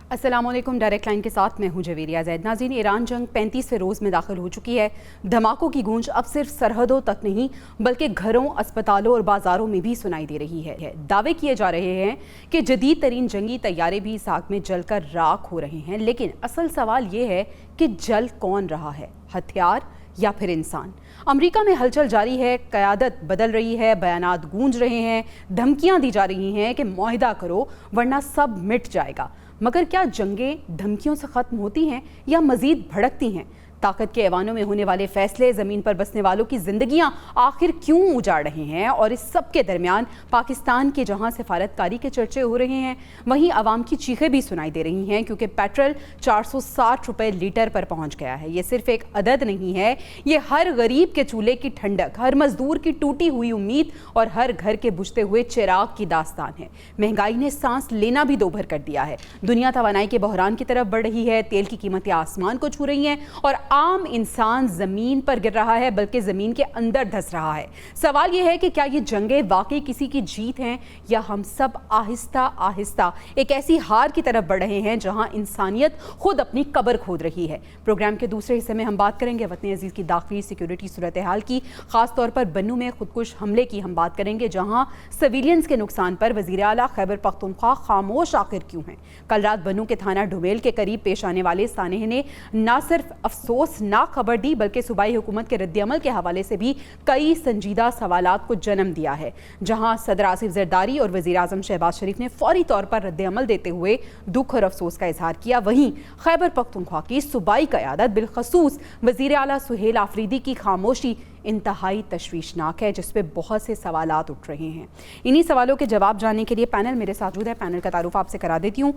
अस्सलामुअलैकुम। Direct line के साथ मैं हूं जवेरिया जैद। नाज़रीन, ईरान जंग 35वें रोज़ में दाखिल हो चुकी है। धमाकों की गूंज अब सिर्फ सरहदों तक नहीं बल्कि घरों, अस्पतालों और बाजारों में भी सुनाई दे रही है। दावे किए जा रहे हैं कि जदीद तरीन जंगी तैयारे भी इस आग में जलकर राख हो रहे हैं। लेकिन असल सवाल ये है कि जल कौन रहा है, हथियार या फिर इंसान? अमेरिका में हलचल जारी है, क़यादत बदल रही है, बयानात गूंज रहे हैं, धमकियां दी जा रही हैं कि मुआहिदा करो वरना सब मिट जाएगा। मगर क्या जंगें धमकियों से ख़त्म होती हैं या मज़ीद भड़कती हैं? ताकत के ऐवानों में होने वाले फैसले ज़मीन पर बसने वालों की ज़िंदगियां आखिर क्यों उजाड़ रहे हैं? और इस सब के दरमियान पाकिस्तान के जहां सिफारतकारी के चर्चे हो रहे हैं, वहीं आवाम की चीखें भी सुनाई दे रही हैं, क्योंकि पेट्रोल 460 रुपये लीटर पर पहुंच गया है। ये सिर्फ एक अदद नहीं है, ये हर गरीब के चूल्हे की ठंडक, हर मजदूर की टूटी हुई उम्मीद और हर घर के बुझते हुए चिराग की दास्तान है। महंगाई ने सांस लेना भी दोभर कर दिया है। दुनिया तवानाई के बहरान की तरफ बढ़ रही है, तेल की कीमतें आसमान को छू रही हैं और आम इंसान जमीन पर गिर रहा है बल्कि जमीन के अंदर धंस रहा है। सवाल यह है कि क्या ये जंगें वाकई किसी की जीत हैं या हम सब आहिस्ता आहिस्ता एक ऐसी हार की तरफ बढ़ रहे हैं जहां इंसानियत खुद अपनी कब्र खोद रही है। प्रोग्राम के दूसरे हिस्से में हम बात करेंगे वतन अजीज की दाखिली सिक्योरिटी सूरत हाल की, खासतौर पर बन्नू में खुदकुश हमले की हम बात करेंगे, जहां सिविलियंस के नुकसान पर वजीर आला खैबर पख्तूनख्वा खामोश आखिर क्यों हैं। कल रात बन्नू के थाना डुमेल के करीब पेश आने वाले सानेह ने न सिर्फ अफसोसनाक खबर दी बल्कि सूबाई हुकूमत के रद्द-ए-अमल के हवाले से भी कई संजीदा सवालात को जन्म दिया है। जहां सदर आसिफ जरदारी और वजीर आजम शहबाज शरीफ ने फौरी तौर पर रद्द-ए-अमल देते हुए दुख और अफसोस का इजहार किया, वहीं खैबर पख्तूनख्वा की सूबाई क़यादत बिलखसूस वजीर आला सुहेल आफरीदी की खामोशी इंतहाई तशवीशनाक है, जिस पे बहुत से सवालात उठ रहे हैं। इन्हीं सवालों के जवाब जानने के लिए पैनल मेरे साथ मौजूद है। पैनल का तारुफ आपसे करा देती हूँ।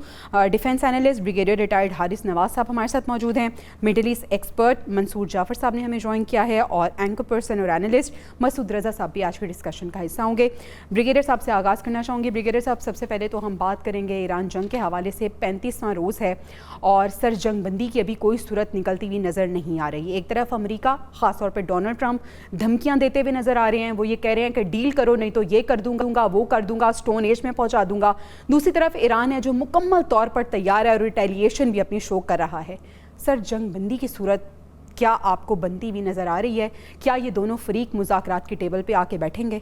Defence analyst brigadier retired Haris Nawaz साहब हमारे साथ मौजूद हैं। Middle East expert Mansoor Jafar साहब ने हमें ज्वाइन किया है और एंकर पर्सन और एनालिस्ट मसूद रजा साहब भी आज के डिस्कशन का हिस्सा होंगे। ब्रिगेडियर साहब से आगाज़ करना चाहूँगी। ब्रिगेडियर साहब, सबसे पहले तो हम बात करेंगे ईरान जंग के हवाले से 35वां रोज़ है और सर जंग बंदी की अभी कोई सूरत निकलती हुई नज़र नहीं आ रही। एक तरफ अमेरिका, ख़ासतौर पर डोनाल्ड ट्रंप धमकियां देते हुए नजर आ रहे हैं। वो ये कह रहे हैं कि डील करो नहीं तो ये कर दूंगा, वो कर दूंगा, स्टोन एज में पहुंचा दूंगा। दूसरी तरफ ईरान है जो मुकम्मल तौर पर तैयार है और रिटेलिएशन भी अपनी शो कर रहा है। सर जंग बंदी की सूरत क्या आपको बनती हुई नजर आ रही है? क्या ये दोनों फरीक मुज़ाकरात की टेबल पे आके बैठेंगे?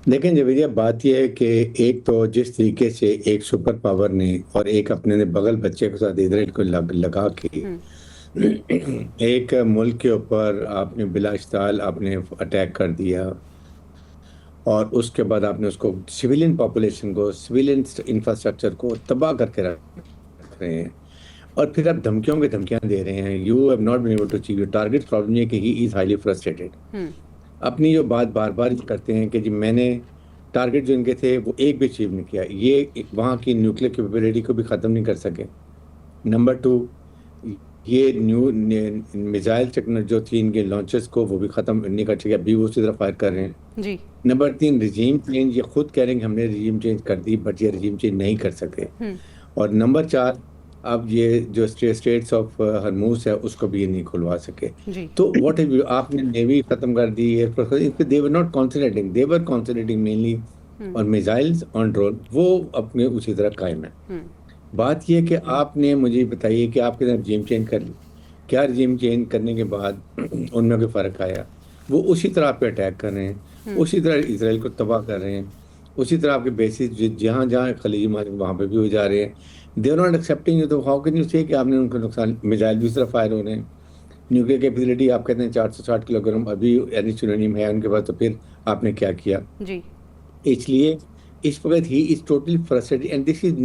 लेकिन जवेरिया, बात यह है कि एक तो जिस तरीके से एक सुपर पावर ने और एक अपने बगल बच्चे के साथ इजराइल को लगा के एक मुल्क के ऊपर आपने बिलाश्ताल आपने अटैक कर दिया और उसके बाद आपने उसको सिविलियन पॉपुलेशन को, सिविलियन इंफ्रास्ट्रक्चर को तबाह करके रख रहे हैं और फिर आप धमकियों की धमकियां दे रहे हैं। You have not been able to achieve your target. Problem ये कि ही इज हाईली फ्रस्ट्रेटेड। अपनी जो बात बार बार करते हैं कि जी मैंने टारगेट जो इनके थे वो एक भी अचीव नहीं किया, ये वहाँ की न्यूक्लियर कैपेबिलिटी को भी ख़त्म नहीं कर सके। नंबर 2, ये न्यू मिसाइल टेक्नोलॉजी जो थी इनके लॉन्चेस को वो भी ख़त्म नहीं कर सके, अभी वो उसी तरह फायर कर रहे हैं जी। नंबर 3, रिजीम चेंज, ये खुद कह रहे हैं कि हमने रिजीम चेंज कर दी बट ये रिजीम चेंज नहीं कर सके। और नंबर 4, अब ये जो स्टेट्स ऑफ हरमूज है उसको भी ये नहीं खुलवा सके। तो व्हाट इज, आपने नेवी खत्म कर दी है, they were not concentrating, they were concentrating mainly on missiles, on drone, वो अपने उसी तरह कायम है। बात यह कि आपने मुझे बताइए कि आपके साथ रिजीम चेंज कर ली, क्या रिजीम चेंज करने के बाद उनमें कोई फ़र्क आया? वो उसी तरह आप पे अटैक कर रहे हैं, उसी तरह इसराइल को तबाह कर रहे हैं, उसी तरह आपके बेसिस जहाँ जहाँ खलीज वहाँ पे भी हो जा रहे हैं। They are not accepting you. तो हाउ कैन यू से कि आपने उनको नुकसान, मिसाइल दूसरी तरफ फायर हो रहे हैं, न्यूक्लियर कैपेसिटी आप कहते हैं 460 किलोग्राम अभी यूरेनियम है उनके पास, तो फिर आपने क्या किया जी? इसलिए इस वक्त he is totally frustrated and this is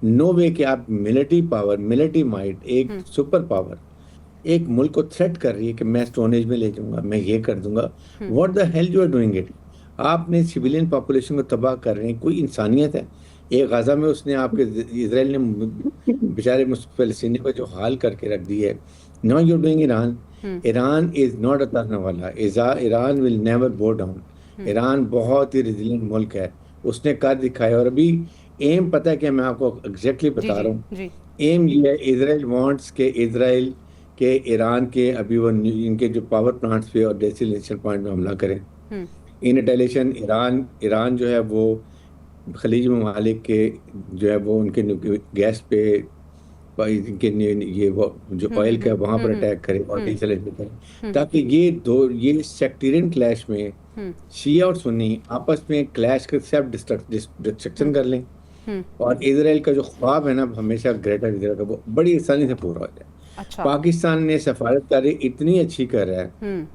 no way कि आप मिलिट्री पावर, मिलिट्री माइट, एक सुपर पावर एक मुल्क को थ्रेट कर रही है कि मैं स्टोन एज में ले जाऊंगा, मैं ये कर दूंगा। What the hell you are doing it? आपने सिविलियन पॉपुलेशन को तबाह कर रहे हैं। कोई इंसानियत है? एक गाजा में उसने आपके इजराइल ने बेचारे फ़लस्तीनी को जो हाल करके रख दी है। Now you are doing Iran. Iran is not a तरने वाला, Iran will never go down. Iran बहुत ही रेजिलिएंट मुल्क है, उसने कर दिखाया। और अभी एम पता है कि मैं आपको एग्जैक्टली बता रहा हूँ, एम ये है इजराइल वांट्स के इजराइल के ईरान के अभी वो इनके जो पावर प्लांट्स पे और डेस्टिनेशन पॉइंट में हमला करें इन रिटेलिएशन। ईरान जो है वो खलीज ममालिक के जो है वो उनके गैस पे इनके ये वो जो ऑयल का वहां पर अटैक करे और डीजल पे करे, ताकि ये सेक्टेरियन क्लैश में शिया और सुन्नी आपस में क्लैश कर सेल्फ डिस्ट्रक्शन कर लें, और इसराइल का जो ख्वाब है ना हमेशा ग्रेटर इसराइल का, वो बड़ी आसानी से पूरा हो जाए। अच्छा। पाकिस्तान ने सफारतकारी इतनी अच्छी कर रहा है,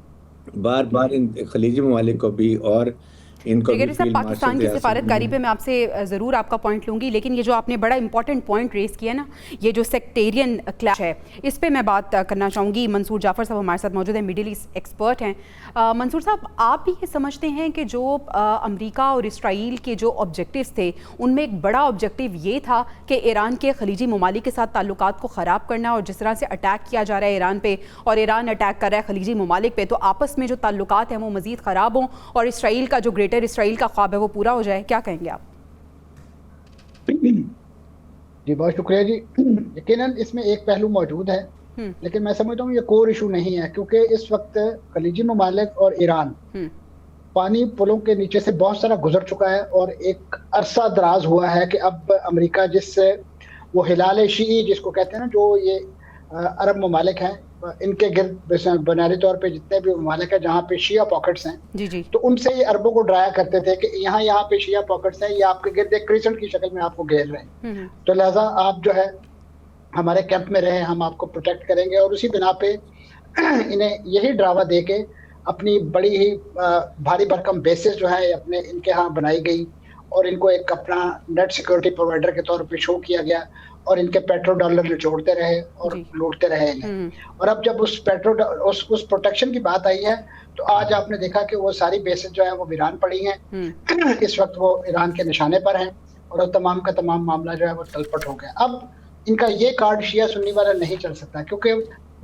बार बार इन खलीजी ममालिक को भी और इनको भी ब्रिगेडियर साहब, फील्ड मार्शल पाकिस्तान की रियासत सिफारतकारी पे मैं आपसे ज़रूर आपका पॉइंट लूँगी, लेकिन ये जो आपने बड़ा इंपॉर्टेंट पॉइंट रेस किया ना, ये जो सेक्टेरियन क्लैश है, इस पे मैं बात करना चाहूँगी। मंसूर जाफ़र साहब हमारे साथ मौजूद हैं, मिडिल ईस्ट एक्सपर्ट हैं। मंसूर साहब, आप भी ये समझते हैं कि जो अमेरिका और इसराइल के जो ऑब्जेक्टिव्स थे, उनमें एक बड़ा ऑब्जेक्टिव ये था कि ईरान के खलीजी ममालिक के साथ ताल्लुकात को ख़राब करना, और जिस तरह से अटैक किया जा रहा है ईरान पे और ईरान अटैक कर रहा है खलीजी ममालिक पे, तो आपस में जो ताल्लुकात हैं वो मज़ीद ख़राब हों और इसराइल का जो ग्रेटर इसराइल का ख्वाब है वो पूरा हो जाए? क्या कहेंगे आप? जी बहुत शुक्रिया जी। यकीनन इसमें एक पहलू मौजूद है, लेकिन मैं समझता हूँ ये कोर इशू नहीं है, क्योंकि इस वक्त खलीजी ममालिक और ईरान पानी पुलों के नीचे से बहुत सारा गुजर चुका है, और एक अरसा दराज हुआ है कि अब अमेरिका जिससे वो हिलाल शीई जिसको कहते हैं ना, जो ये अरब ममालिक हैं, इनके गिर्द बुनियादी तौर पे जितने भी ममालिक हैं जहाँ पे शिया पॉकेट्स हैं, जी। तो उनसे ये अरबों को डराया करते थे कि यहाँ पे शिया पॉकेट्स हैं, ये आपके गिर्द एक क्रिसेंट की शक्ल में आपको घेर रहे हैं, तो लिहाजा आप जो है हमारे कैंप में रहे, हम आपको प्रोटेक्ट करेंगे। और उसी बिना पे इन्हें यही ड्रावा दे के अपनी बड़ी ही भारी भरकम बेसिस जो है अपने इनके यहाँ बनाई गई, और इनको एक अपना नेट सिक्योरिटी प्रोवाइडर के तौर पे शो किया गया, और इनके पेट्रो डॉलर निचोड़ते रहे और लूटते रहे इन्हें। और अब जब उस प्रोटेक्शन की बात आई है, तो आज आपने देखा कि वो सारी बेसिस जो है वो वीरान पड़ी हैं। इस वक्त वो ईरान के निशाने पर हैं, और वो तमाम का तमाम मामला जो है वो तलपट हो गया। अब इनका ये कार्ड शिया सुन्नी वाला नहीं चल सकता, क्योंकि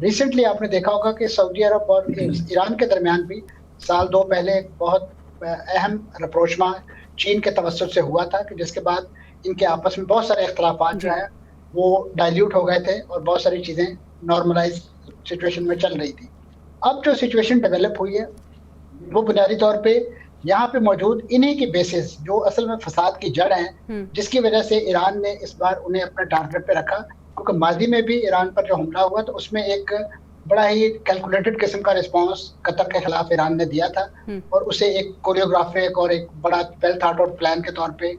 रिसेंटली आपने देखा होगा कि सऊदी अरब और ईरान के दरमियान भी साल 2 पहले बहुत अहम रप्रोचमा चीन के तवस्सुत से हुआ था, कि जिसके बाद इनके आपस में बहुत सारे इख्तलाफात जो है वो डाइल्यूट हो गए थे, और बहुत सारी चीज़ें नॉर्मलाइज सिचुएशन में चल रही थी। अब जो सिचुएशन डेवलप हुई है वो बुनियादी तौर पे यहाँ पे मौजूद इन्हीं की बेसिस जो असल में फसाद की जड़ है, जिसकी वजह से ईरान ने इस बार उन्हें अपने टारगेट पे रखा, क्योंकि माजी में भी ईरान पर जो हमला हुआ तो उसमें एक बड़ा ही कैलकुलेटेड किस्म का रिस्पांस कतर के खिलाफ ईरान ने दिया था, और उसे एक कोरियोग्राफिक और एक बड़ा वेल थॉट आउट प्लान के तौर पे,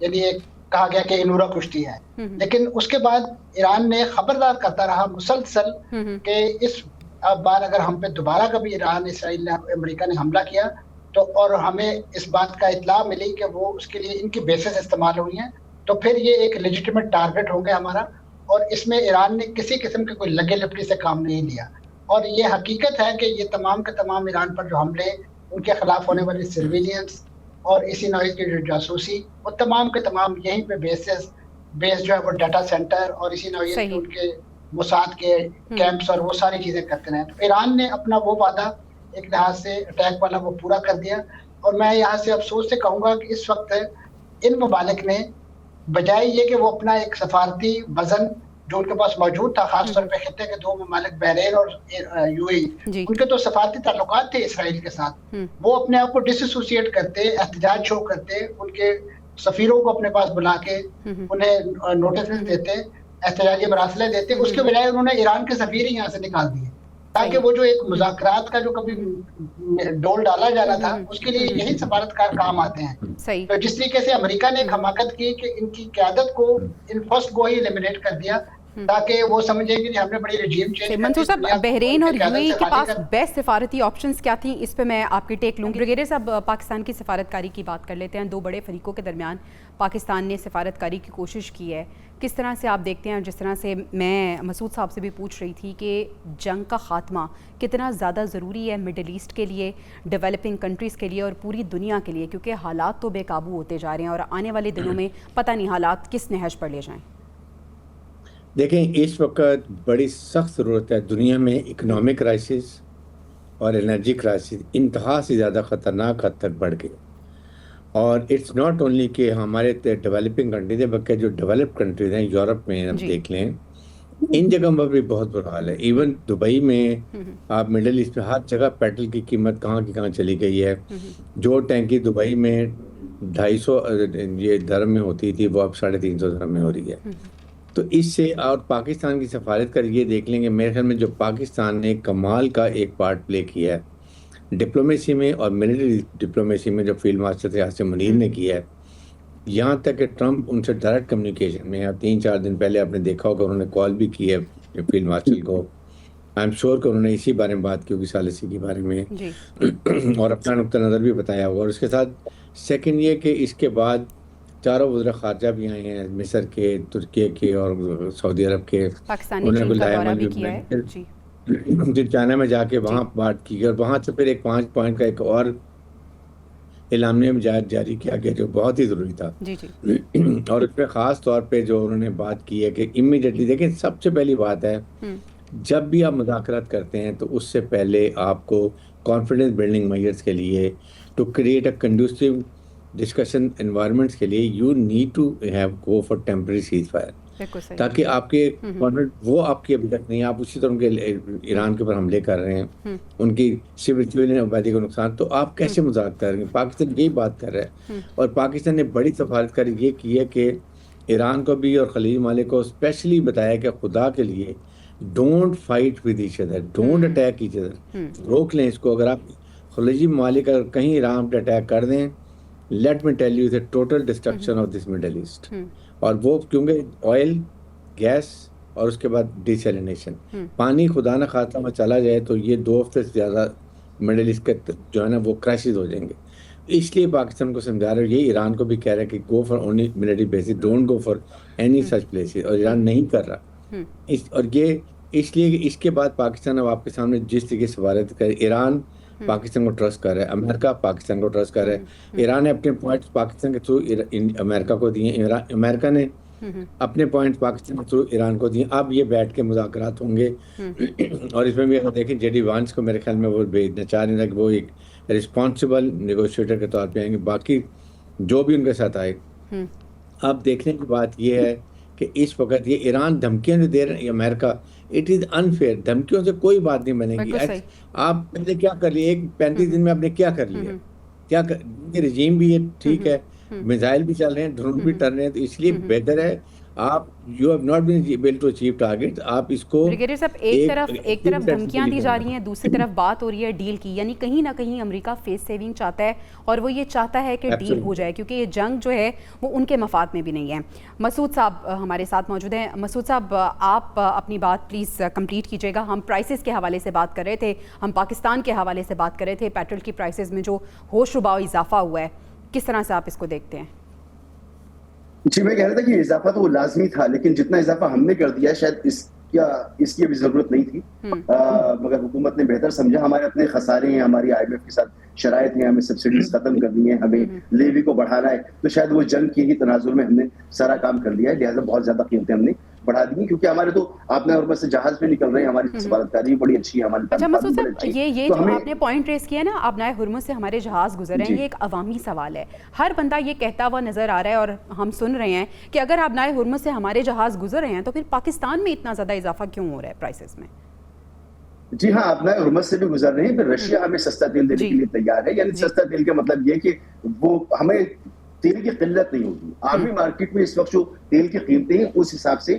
यानी एक कहा गया कि इनूरा कुश्ती है। लेकिन उसके बाद ईरान ने खबरदार करता रहा मुसलसल कि इस बार अगर हम पे दोबारा कभी ईरान, इसराइल ने, अमेरिका ने हमला किया, तो और हमें इस बात का इत्ला मिली कि वो उसके लिए इनकी बेसिस इस्तेमाल हुई हैं, तो फिर ये एक लेजिटिमेट टारगेट होंगे हमारा। और इसमें ईरान ने किसी किस्म के कोई लगे लिपटी से काम नहीं लिया, और ये हकीकत है कि ये तमाम के तमाम ईरान पर जो हमले, उनके खिलाफ होने वाली सर्विलियंस और इसी नौई की जो जासूसी, वो तमाम के तमाम यहीं पे बेस जो है वो डाटा सेंटर और इसी नौई उनके मुसाद के कैंप्स और वो सारी चीज़ें करते रहे। तो ईरान ने अपना वो वादा एक लिहाज से अटैक वाला वो पूरा कर दिया, और मैं यहाँ से अफसोस से कहूँगा कि इस वक्त इन ममालिक ने बजाय ये कि वो अपना एक सफारती वजन जो उनके पास मौजूद था, खासतौर पे खित्ते के 2 ममालिक बहरीन और यूएई, उनके तो सफारती ताल्लुकात थे इसराइल के साथ, वो अपने आप को डिसएसोसिएट करते, एहतजाज शो करते, उनके सफीरों को अपने पास बुला के उन्हें नोटिस देते, एहतजाजी मरासले देते, उसके बजाय उन्होंने ईरान के सफीर ही यहाँ से निकाल दिए, ताकि वो जो एक मुज़ाकरात का जो कभी डोल डाला जाना था, उसके लिए यही सफारतकार काम आते हैं। तो जिस तरीके से अमेरिका ने एक हमाकत की कि इनकी क़यादत को इन फर्स्ट को ही एलिमिनेट कर दिया, ताकि वो समझे कि हमने बड़ी रजीम चेंज। मंसूर साहब, बहरीन और यूएई के पास बेस्ट सिफारती ऑप्शंस क्या थी, इस पे मैं आपकी टेक लूँगी। ब्रिगेडियर साहब, पाकिस्तान की सिफारतकारी की बात कर लेते हैं। 2 बड़े फरीकों के दरमियान पाकिस्तान ने सिफारतकारी की कोशिश की है, किस तरह से आप देखते हैं? जिस तरह से मैं मसूद साहब से भी पूछ रही थी कि जंग का खात्मा कितना ज़्यादा ज़रूरी है मिडल ईस्ट के लिए, डेवलपिंग कंट्रीज़ के लिए और पूरी दुनिया के लिए, क्योंकि हालात तो बेकाबू होते जा रहे हैं और आने वाले दिनों में पता नहीं हालात किस नहज पर ले जाएं। देखें, इस वक्त बड़ी सख्त ज़रूरत है। दुनिया में इकोनॉमिक क्राइसिस और एनर्जी क्राइसिस इंतहा से ज़्यादा ख़तरनाक हद तक बढ़ गई, और इट्स नॉट ओनली कि हमारे डेवलपिंग कंट्रीज है, बल्कि जो डेवलप्ड कंट्रीज हैं यूरोप में हम देख लें, इन जगह पर भी बहुत बुरा हाल है। इवन दुबई में, आप मिडिल ईस्ट में हर जगह पेट्रोल की कीमत कहाँ की कहाँ चली गई है। जो टैंकी दुबई में 250 ये दरम में होती थी, वो अब 350 दरम में हो रही है। तो इससे और पाकिस्तान की सफारत कर ये देख लेंगे, मेरे ख्याल में जो पाकिस्तान ने कमाल का एक पार्ट प्ले किया है डिप्लोमेसी में और मिलिट्री डिप्लोमेसी में, जो फील्ड मास्टर थे आसिम मुनीर ने किया है। यहाँ तक कि ट्रंप उनसे डायरेक्ट कम्युनिकेशन में, 3-4 दिन पहले आपने देखा होगा उन्होंने कॉल भी की है फील्ड मार्शल को। आई एम श्योर कि उन्होंने इसी बारे में बात की होगी, सालिसी के बारे में जी। और अपना नुक्ता नज़र भी बताया होगा। और उसके साथ सेकंड ये कि इसके बाद चारों वज़ीर ख़ारजा भी आए हैं, मिस्र के, तुर्की के और सऊदी अरब के। पाकिस्तानी चीन का दौरा भी किया है जी। चाइना में जाके वहाँ बात की और वहाँ से फिर एक 5 पॉइंट का एक और एलामिया में जारी किया गया जो बहुत ही ज़रूरी था जी जी। और इसमें ख़ास तौर पे जो उन्होंने बात की है कि इमीडिएटली देखें, सबसे पहली बात है जब भी आप मुज़ाकरात करते हैं तो उससे पहले आपको कॉन्फिडेंस बिल्डिंग मेजर्स के लिए, to create a conducive discussion environments के लिए, you need to have go for temporary ceasefire, ताकि आपके वो आपकी अभी तक नहीं, आप उसी तरह उनके ईरान के ऊपर हमले कर रहे हैं, उनकी सिविलियन आबादी को नुकसान, तो आप कैसे मुज़ाकरात करेंगे? पाकिस्तान यही बात कर रहा है और पाकिस्तान ने बड़ी सफारत कर ये की है कि ईरान को भी और खलीज मालिक को स्पेशली बताया कि खुदा के लिए don't fight with each other, don't attack each other, रोक लें इसको। अगर आप खलीजी मालिक अगर कहीं ईरान पर अटैक कर दें, let me tell you the total destruction of this Middle East. और वो क्योंकि ऑयल, गैस और उसके बाद डिसैलिनेशन, पानी खुदा न खासा में चला जाए तो ये 2 हफ्ते से ज़्यादा मिडल ईस्ट के जो है ना वो क्रैशेस हो जाएंगे। इसलिए पाकिस्तान को समझा रहे हैं, ये ईरान को भी कह रहा है कि go for only military bases, don't go for any such places, और ईरान नहीं कर रहा। और ये इसलिए कि इसके बाद पाकिस्तान अब आपके सामने जिस तरीके से सफारत करे, ईरान पाकिस्तान को ट्रस्ट कर रहा है, अमेरिका पाकिस्तान को ट्रस्ट कर रहा है। ईरान ने अपने पॉइंट्स पाकिस्तान के थ्रू अमेरिका को दिए, अमेरिका ने अपने पॉइंट्स पाकिस्तान के थ्रू ईरान को दिए। अब ये बैठ के मुज़ाकरात होंगे और इसमें भी अगर देखें जेडी वांस को मेरे ख्याल में वो भेजना चाह रहे हैं कि वो एक रिस्पॉन्सिबल नेगोशिएटर के तौर पे आएंगे, बाकी जो भी उनके साथ आए। अब देखने की बात ये है कि इस वक्त ये ईरान धमकियां जो दे रहे हैं अमेरिका, इट इज़ अनफेयर। धमकियों से कोई बात नहीं बनेगी। आप पहले क्या कर लिए, 35 दिन में आपने क्या कर लिया, क्या कर, रजीम भी है ठीक है, मिसाइल भी चल रहे हैं, ड्रोन भी टल रहे हैं, तो इसलिए बेहतर है आप you have not been able to achieve target, आप इसको ब्रिगेडियर साहब एक तरफ धमकियां दी जा रही हैं, दूसरी तरफ बात हो रही है डील की, यानी कहीं ना कहीं अमेरिका फेस सेविंग चाहता है और वो ये चाहता है कि डील हो जाए, क्योंकि ये जंग जो है वो उनके मफाद में भी नहीं है। मसूद साहब हमारे साथ मौजूद हैं। मसूद साहब आप अपनी बात प्लीज़ कंप्लीट कीजिएगा। हम प्राइसेस के हवाले से बात कर रहे थे, हम पाकिस्तान के हवाले से बात कर रहे थे, पेट्रोल की प्राइसेस में जो होशरुबा इजाफा हुआ है, किस तरह से आप इसको देखते हैं? जी, मैं कह रहा था कि इजाफा तो वो लाजमी था, लेकिन जितना इजाफा हमने कर दिया शायद इसकी अभी जरूरत नहीं थी। मगर हुकूमत ने बेहतर समझा, हमारे अपने खसारे हैं, हमारी IMF के साथ शराइत हैं, हमें सब्सिडीज खत्म करनी है, हमें लेवी को बढ़ाना है, तो शायद वो जंग के ही तनाजुर में हमने सारा काम कर लिया है, लिहाजा बहुत ज्यादा कीमतें हमने बढ़ा दी हैं, क्योंकि हमारे तो आपने और से जहाज पे निकल रहे हैं, हमारी सफारतकारी भी बड़ी अच्छी है, हमारी। अच्छा मसूद साहब, ये जो आपने पॉइंट रेस किया ना, आबनाए हुर्मुज़ से हमारे जहाज गुजर रहे हैं, ये एक अवामी सवाल है, हर बंदा ये कहता हुआ नजर आ रहा है और हम सुन रहे हैं कि अगर आबनाए हुर्मुज़ से हमारे जहाज गुजर रहे हैं तो फिर पाकिस्तान में इतना ज्यादा इजाफा क्यों हो रहा है प्राइसेस में? जी हाँ, आबनाए हुर्मुज़ से भी गुजर रहे हैं, फिर रशिया हमें सस्ता तेल देने के लिए तैयार है, यानी सस्ता तेल का मतलब ये कि वो हमें तेल की किल्लत नहीं होगी। आलमी मार्केट में इस वक्त जो तेल की कीमतें हैं उस हिसाब से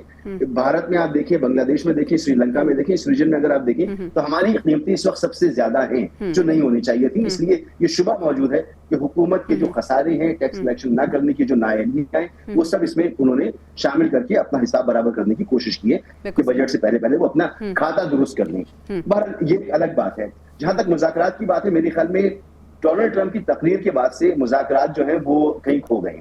भारत में आप देखिए, बांग्लादेश में देखिए, श्रीलंका में देखिए, इस रीजन में अगर आप देखें तो हमारी कीमतें इस वक्त सबसे ज्यादा हैं जो नहीं होनी चाहिए थी। इसलिए ये शुबा मौजूद है कि हुकूमत के जो खसारे हैं, टैक्स कलेक्शन न करने की जो नाअहलियां हैं, वो सब इसमें उन्होंने शामिल करके अपना हिसाब बराबर करने की कोशिश की है कि बजट से पहले वो अपना खाता दुरुस्त कर लें। बहरहाल ये अलग बात है। जहां तक मुज़ाकरात की बात है, मेरे ख्याल में डोनाल्ड ट्रंप की तकरीर के बाद से मुज़ाकरात जो है वो कहीं खो गए।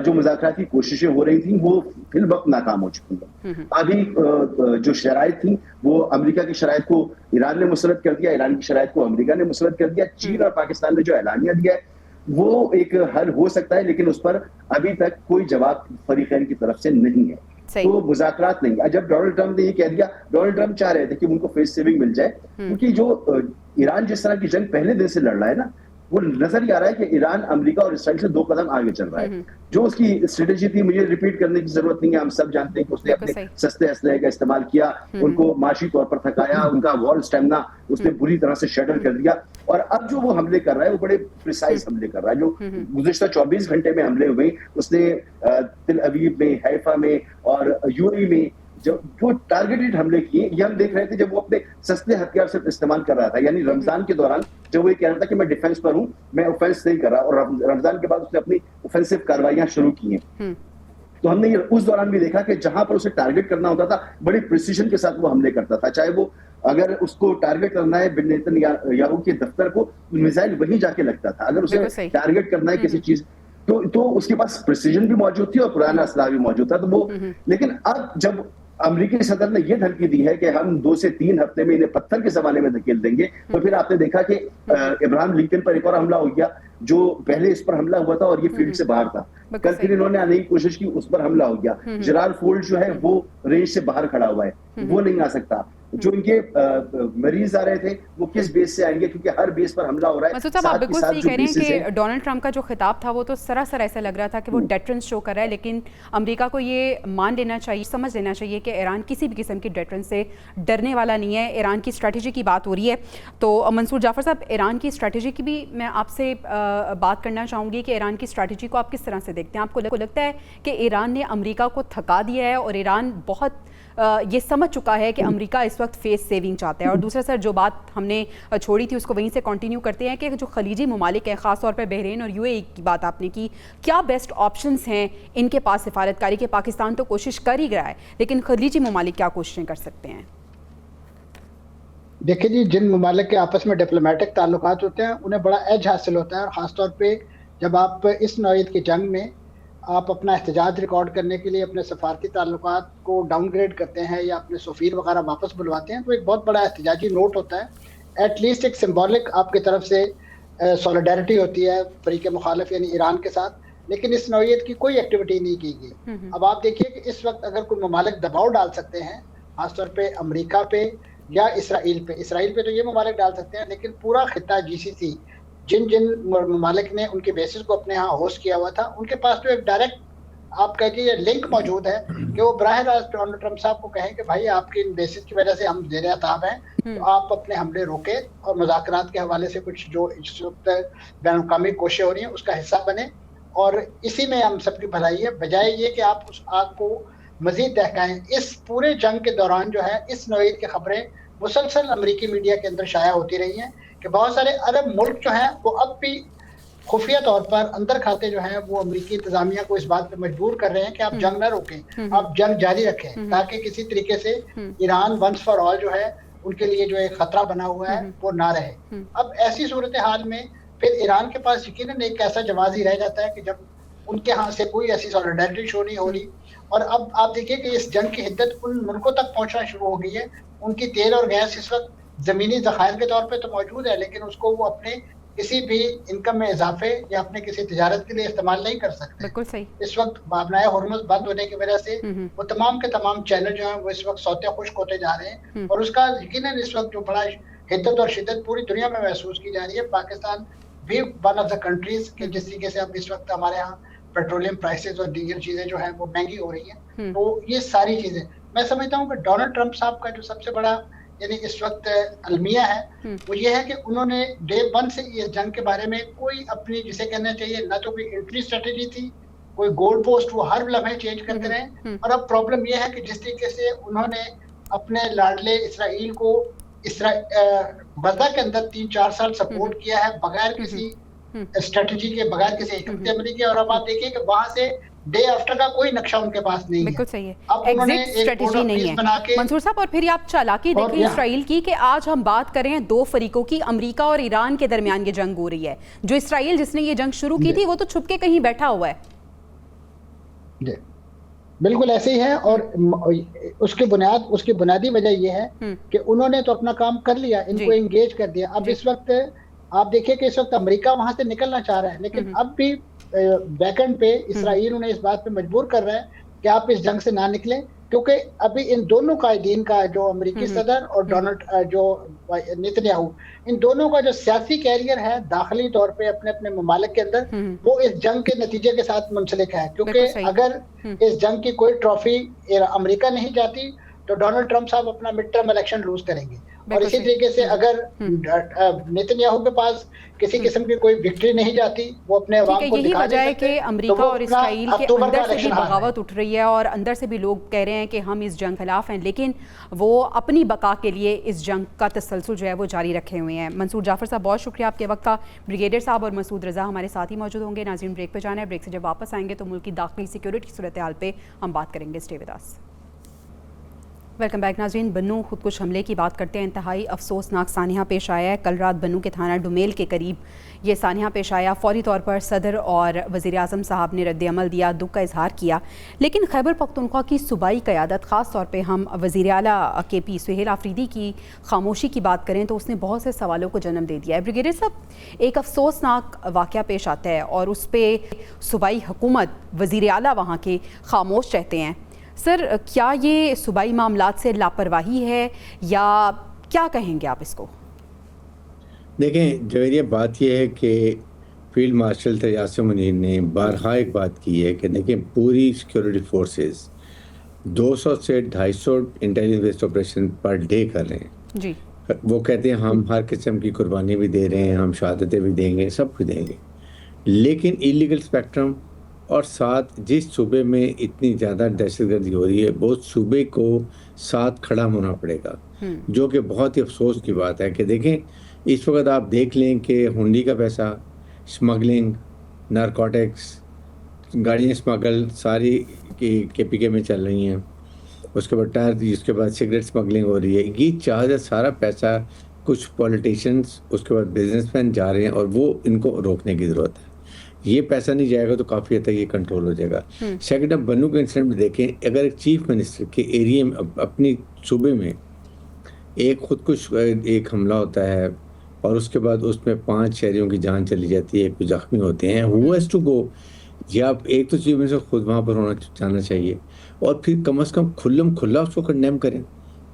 जो मुज़ाकरात की कोशिशें हो रही थी वो फिल वक्त नाकाम हो चुकी हैं। अभी जो शराइत थी वो अमेरिका की शराइत को ईरान ने मुसरत कर दिया, ईरान की शराइत को अमेरिका ने मुसरत कर दिया। चीन और पाकिस्तान ने जो ऐलानिया दिया है वो एक हल हो सकता है, लेकिन उस पर अभी तक कोई जवाब फरीकैन की तरफ से नहीं है। तो मुज़ाकरात नहीं। जब डोनाल्ड ट्रंप ने ये कह दिया, डोनाल्ड ट्रंप चाह रहे थे कि उनको फेस सेविंग मिल जाए, क्योंकि जो ईरान जिस तरह की जंग पहले दिन से लड़ रहा है ना, वो नजर ही आ रहा है कि ईरान अमेरिका और इसराइल से 2 कदम आगे चल रहा है। जो उसकी स्ट्रेटेजी थी, मुझे रिपीट करने की जरूरत नहीं है, हम सब जानते हैं कि उसने अपने सस्ते असलहे का इस्तेमाल किया, उनको माशी तौर पर थकाया, उनका वॉर स्टेमिना उसने बुरी तरह से शटर कर दिया और अब जो वो हमले कर रहा है वो बड़े प्रिसाइज हमले कर रहा है। जो गुज़िश्ता 24 घंटे में हमले हुए उसने तिल अवीव में, हैफा में और यूएई में जो टारगेटेड हमले किए, ये हम देख रहे थे जब वो अपने सस्ते हथियार सिर्फ इस्तेमाल कर रहा था। यानी रमजान के दौरान जब वो ये कह रहा था कि मैं डिफेंस पर हूं, मैं ऑफेंस नहीं कर रहा, और रमजान के बाद उसने अपनी ऑफेंसिव कार्रवाइयां शुरू की हैं। तो हमने ये उस दौरान भी देखा कि जहां पर उसे टारगेट करना होता था बड़ी प्रिसीजन के साथ वो हमले करता था। चाहे वो अगर उसको टारगेट करना है बिन नेतन्याहू के दफ्तर को, मिसाइल वहीं जाके लगता था। अगर उसे टारगेट करना है किसी चीज तो उसके पास प्रिसीजन भी मौजूद थी और पुराना असलाह भी मौजूद था। तो वो लेकिन अब जब अमेरिकी सदर ने यह धमकी दी है कि हम 2 से 3 हफ्ते में इन्हें पत्थर के जमाने में धकेल देंगे, तो फिर आपने देखा कि इब्राहिम लिंकन पर एक और हमला हो गया, जो पहले इस पर हमला हुआ था और ये फील्ड से बाहर था। कल फिर इन्होंने आने की कोशिश की, उस पर हमला हो गया। जेराल्ड फोल्ड जो है वो रेंज से बाहर खड़ा हुआ है, वो नहीं आ सकता। जो इनके मरीज आ रहे थे वो किस बेस से आएंगे, क्योंकि हर बेस पर हमला हो रहा है। मसूद साहब, आप बिल्कुल सही कह रहे हैं कि डोनाल्ड ट्रंप का जो खिताब था वो तो सरासर ऐसा लग रहा था कि वो डेटरेंस शो कर रहा है, लेकिन अमेरिका को ये मान लेना चाहिए, समझ लेना चाहिए कि ईरान किसी भी किस्म की डेटरेंस से डरने वाला नहीं है। ईरान की स्ट्रैटेजी की बात हो रही है, तो मंसूर जाफर साहब, ईरान की स्ट्रैटेजी की भी मैं आपसे बात करना चाहूँगी कि ईरान की स्ट्रैटेजी को आप किस तरह से देखते हैं? आपको लगता है कि ईरान ने अमेरिका को थका दिया है और ईरान बहुत ये समझ चुका है कि अमेरिका इस वक्त फेस सेविंग चाहता है? और दूसरा सर, जो बात हमने छोड़ी थी उसको वहीं से कंटिन्यू करते हैं कि जो खलीजी ममालिक है, ख़ासतौर पर बहरीन और यूएई की बात आपने की, क्या बेस्ट ऑप्शंस हैं इनके पास सिफारतकारी के? पाकिस्तान तो कोशिश कर ही रहा है, लेकिन खलीजी ममालिक क्या कोशिशें कर सकते हैं? देखिए जी, जिन ममालिक के आपस में डिप्लोमेटिक ताल्लुकात होते हैं उन्हें बड़ा एज हासिल होता है, और ख़ासतौर पर जब आप इस नौईयत की जंग में आप अपना एहतजाज रिकॉर्ड करने के लिए अपने सफारती ताल्लुकात को डाउनग्रेड करते हैं या अपने सफ़ीर वगैरह वापस बुलवाते हैं, तो एक बहुत बड़ा एहतजाजी नोट होता है। एटलीस्ट एक सिंबॉलिक आपकी तरफ से सॉलिडारिटी होती है फरीक मुखालिफ यानी ईरान के साथ, लेकिन इस नौईयत की कोई एक्टिविटी नहीं की गई। अब आप देखिए कि इस वक्त अगर कोई ममालिक दबाव डाल सकते हैं, खासतौर पर अमरीका पे या इसराइल पे तो ये ममालिक डाल सकते हैं, लेकिन पूरा खिता GCC जिन ममालिक ने उनके बेसिस को अपने यहाँ होस्ट किया हुआ था, उनके पास तो एक डायरेक्ट आप कह के ये लिंक मौजूद है कि वो बराह रास्त डोनाल्ड ट्रंप साहब को कहें कि भाई आपके इन बेसिस की वजह से हम ज़ेर ताब हैं, तो आप अपने हमले रोके और मुज़ाकरात के हवाले से कुछ जो इस वक्त बैनुल-अक़वामी कोशिशें हो रही हैं उसका हिस्सा बने, और इसी में हम सबकी भलाई है, बजाय ये कि आप उस आग को मज़ीद दहकाएं। इस पूरे जंग के दौरान जो है इस नौईयत की खबरें मुसलसल अमरीकी मीडिया के अंदर शाया होती रही हैं कि बहुत सारे अरब मुल्क जो हैं वो अब भी खुफिया तौर पर अंदर खाते जो हैं वो अमरीकी इंतजामिया को इस बात पे मजबूर कर रहे हैं कि आप जंग ना रोकें, आप जंग जारी रखें, ताकि किसी तरीके से ईरान वंस फॉर ऑल जो है उनके लिए जो एक खतरा बना हुआ है वो ना रहे। अब ऐसी सूरत हाल में फिर ईरान के पास यकीनन एक ऐसा जवाब ही रह जाता है कि जब उनके यहाँ से कोई ऐसी सॉलिडारिटी शो नहीं हो रही, और अब आप देखिए कि इस जंग की हिद्दत उन मुल्कों तक पहुंचना शुरू हो गई है। उनकी तेल और गैस इस वक्त ज़मीनी ज़खायर के तौर पे तो मौजूद है, लेकिन उसको वो अपने किसी भी इनकम में इजाफे या अपने किसी तिजारत के लिए इस्तेमाल नहीं कर सकते। बिल्कुल सही। इस वक्त बाबनाए हुर्मुज़ बंद होने की वजह से वो तमाम के तमाम चैनल जो हैं वो इस वक्त सौते खुश्क होते जा रहे हैं, और उसका यकीनन इस वक्त जो बड़ा हिद्दत और शिद्दत पूरी दुनिया में महसूस की जा रही है। पाकिस्तान भी वन ऑफ द कंट्रीज के जिस तरीके से अब इस वक्त हमारे यहाँ पेट्रोलियम प्राइसेस और दीगर चीजें जो है वो महंगी हो रही हैं, तो ये सारी चीजें मैं समझता हूँ कि डोनाल्ड ट्रंप साहब का जो सबसे बड़ा यानी इस वक्त अलमिया है वो ये है कि उन्होंने डे 1 से इस जंग के बारे में कोई अपनी जिसे कहना चाहिए ना तो कोई एंट्री स्ट्रेटेजी थी, कोई गोल पोस्ट वो हर लम्हे चेंज करते रहे। और अब प्रॉब्लम ये है कि जिस तरीके से उन्होंने अपने लाडले इसराइल को गजा के अंदर 3-4 साल सपोर्ट किया है बगैर किसी स्ट्रेटेजी के, बगैर किसी हिकमत के, और अब आप देखिए कि वहां से डे आफ्टर का कोई नक्शा उनके पास नहीं है। बिल्कुल सही है, एग्जिट स्ट्रेटेजी नहीं है मंसूर साहब। और फिर आप चालाकी देखिए इसराइल की कि आज हम बात कर रहे हैं 2 फरीकों की, अमेरिका और ईरान के दरमियान ये जंग हो रही है। जो इसराइल जिसने ये जंग शुरू की थी वो तो छुप के कहीं बैठा हुआ है। बिल्कुल ऐसे ही है, और उसकी बुनियादी वजह ये है कि उन्होंने तो अपना काम कर लिया, इनको एंगेज कर दिया। अब इस वक्त आप देखिए कि इस वक्त अमेरिका वहां से निकलना चाह रहा है, लेकिन अब भी बैकएंड पे इसराइल उन्हें इस बात पे मजबूर कर रहा है कि आप इस जंग से ना निकलें, क्योंकि अभी इन दोनों कायदीन का जो अमेरिकी सदर और डोनाल्ड जो नेतन्याहू, इन दोनों का जो सियासी कैरियर है दाखिली तौर पे अपने अपने ममालिक के अंदर वो इस जंग के नतीजे के साथ मुंसलिक है। क्योंकि अगर इस जंग की कोई ट्रॉफी अमेरिका नहीं जाती तो डोनाल्ड ट्रंप साहब अपना मिड टर्म इलेक्शन लूज करेंगे, और इसी तरीके से अगर नेतन्याहू के पास किसी किस्म की कोई विक्ट्री नहीं जाती, वो अपने अवाम को यही वजह है कि अमेरिका और इसराइल के अंदर से भी बगावत उठ रही है और अंदर से भी लोग कह रहे हैं कि हम इस जंग खिलाफ हैं, लेकिन वो अपनी बका के लिए इस जंग का तसलसल जो है वो जारी रखे हुए हैं। मंसूर जाफर साहब, बहुत शुक्रिया आपके वक्त का। ब्रिगेडियर साहब और मसूद रजा हमारे साथ ही मौजूद होंगे। नाज़रीन, ब्रेक पे जाना है, ब्रेक से जब वापस आएंगे तो मुल्क की दाखिली सिक्योरिटी की सूरत हाल पे हम बात करेंगे। Stay with us. Welcome back नाज़रीन। बन्नू खुदकुश हमले की बात करते हैं। इंतहाई अफसोसनाक सानिया पेश आया है। कल रात बन्नू के थाना डुमेल के करीब ये सानिया पेश आया। फौरी तौर पर सदर और वज़ीर आज़म साहब ने रद्द अमल दिया, दुख का इजहार किया, लेकिन खैबर पख्तूनख्वा की सूबाई क़यादत, ख़ास तौर पर हम वज़ीर आला KP सुहेल आफरीदी की खामोशी की बात करें तो उसने बहुत से सवालों को जन्म दे दिया है। ब्रिगेडियर साहब, एक अफसोसनाक वाक़या पेश आता है और उस पर सूबाई हुकूमत, वज़ीर आला वहाँ के खामोश रहते हैं। सर, क्या ये सूबाई मामलात से लापरवाही है या क्या कहेंगे आप इसको? देखें जवेरिया, बात यह है कि फील्ड मार्शल यासिर मुनीर ने बारहा एक बात की है कि देखिए पूरी सिक्योरिटी फोर्सेस 200 से 250 intelligence based operation per day कर रहे हैं जी। वो कहते हैं हम हर किस्म की कुर्बानी भी दे रहे हैं, हम शहादतें भी देंगे, सब कुछ देंगे, लेकिन इलीगल स्पेक्ट्रम और साथ जिस सूबे में इतनी ज़्यादा दहशतगर्दी हो रही है वो सूबे को साथ खड़ा होना पड़ेगा, जो कि बहुत ही अफसोस की बात है कि देखें इस वक्त आप देख लें कि हुंडी का पैसा, स्मगलिंग, नारकोटिक्स, गाड़ियाँ स्मगल सारी KPK में चल रही हैं, उसके बाद टायर, इसके बाद सिगरेट स्मगलिंग हो रही है। ये चाहे सारा पैसा कुछ पॉलिटिशियंस, उसके बाद बिजनेसमैन जा रहे हैं और वो इनको रोकने की ज़रूरत है। ये पैसा नहीं जाएगा तो काफ़ी हद तक ये कंट्रोल हो जाएगा। सेकंड, अब बन्नू के इंसिडेंट में देखें, अगर एक चीफ मिनिस्टर के एरिया में अपनी सूबे में एक खुदकुश एक हमला होता है और उसके बाद उसमें 5 शहरियों की जान चली जाती है, कुछ जख्मी होते हैं, हु हैज़ टू गो? या आप एक तो चीफ मिनिस्टर खुद वहाँ पर होना जाना चाहिए और फिर कम से कम खुल्लम खुल्ला उसको कंडेम करें।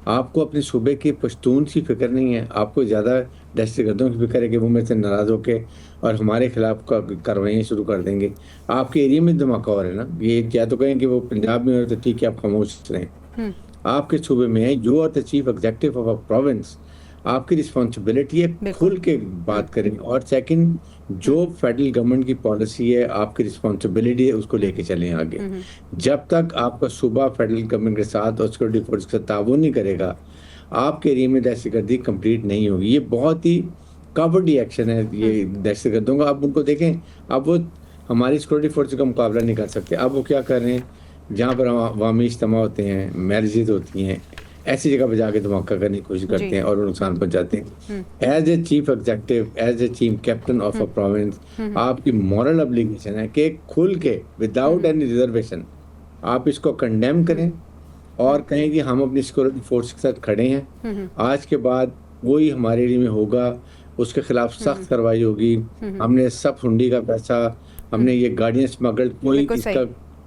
आपको अपने सूबे की पश्तून की फिक्र नहीं है, आपको ज़्यादा दहशतगर्दों की फिक्र है कि वो मेरे से नाराज़ होकर और हमारे खिलाफ कार्रवाइयाँ शुरू कर देंगे। आपके एरिया में धमाका हो रहा है ना, ये क्या तो कहें कि वो पंजाब में हो तो ठीक है आप खामोश रहें, आपके सूबे में है, you are the chief executive of a province, आपकी रिस्पॉन्सिबिलिटी है खुल के बात करें। और सेकंड, जो फेडरल गवर्नमेंट की पॉलिसी है आपकी रिस्पॉन्सिबिलिटी है उसको लेके चलें आगे। जब तक आपका सूबा फेडरल गवर्नमेंट के साथ और सिक्योरिटी फोर्स के साथ ताउन नहीं करेगा, आपके एरिया में दहशतगर्दी कंप्लीट नहीं होगी। ये बहुत ही कावर्डी एक्शन है ये दहशतगर्दों का। आप उनको देखें, अब वो हमारी सिक्योरिटी फोर्स का मुकाबला नहीं कर सकते। अब वो क्या कर रहे हैं, जहाँ पर अवामी इज्तिमा होते हैं, मैरिजेज होती हैं, ऐसी जगह पर जाके धमाका करने की कोशिश करते हैं और नुकसान पहुंचाते हैं। As a chief executive, as a chief captain of a province, आपकी मॉरल ऑब्लिगेशन है कि खुल के विदाउट एनी रिजर्वेशन आप इसको कंडेम करें और कहें कि हम अपनी सिक्योरिटी फोर्स के साथ खड़े हैं। आज के बाद वही हमारे एरिया में होगा, उसके खिलाफ सख्त कार्रवाई होगी। हमने सब हुंडी का पैसा, हमने ये गाड़ियाँ स्मगल, कोई इसका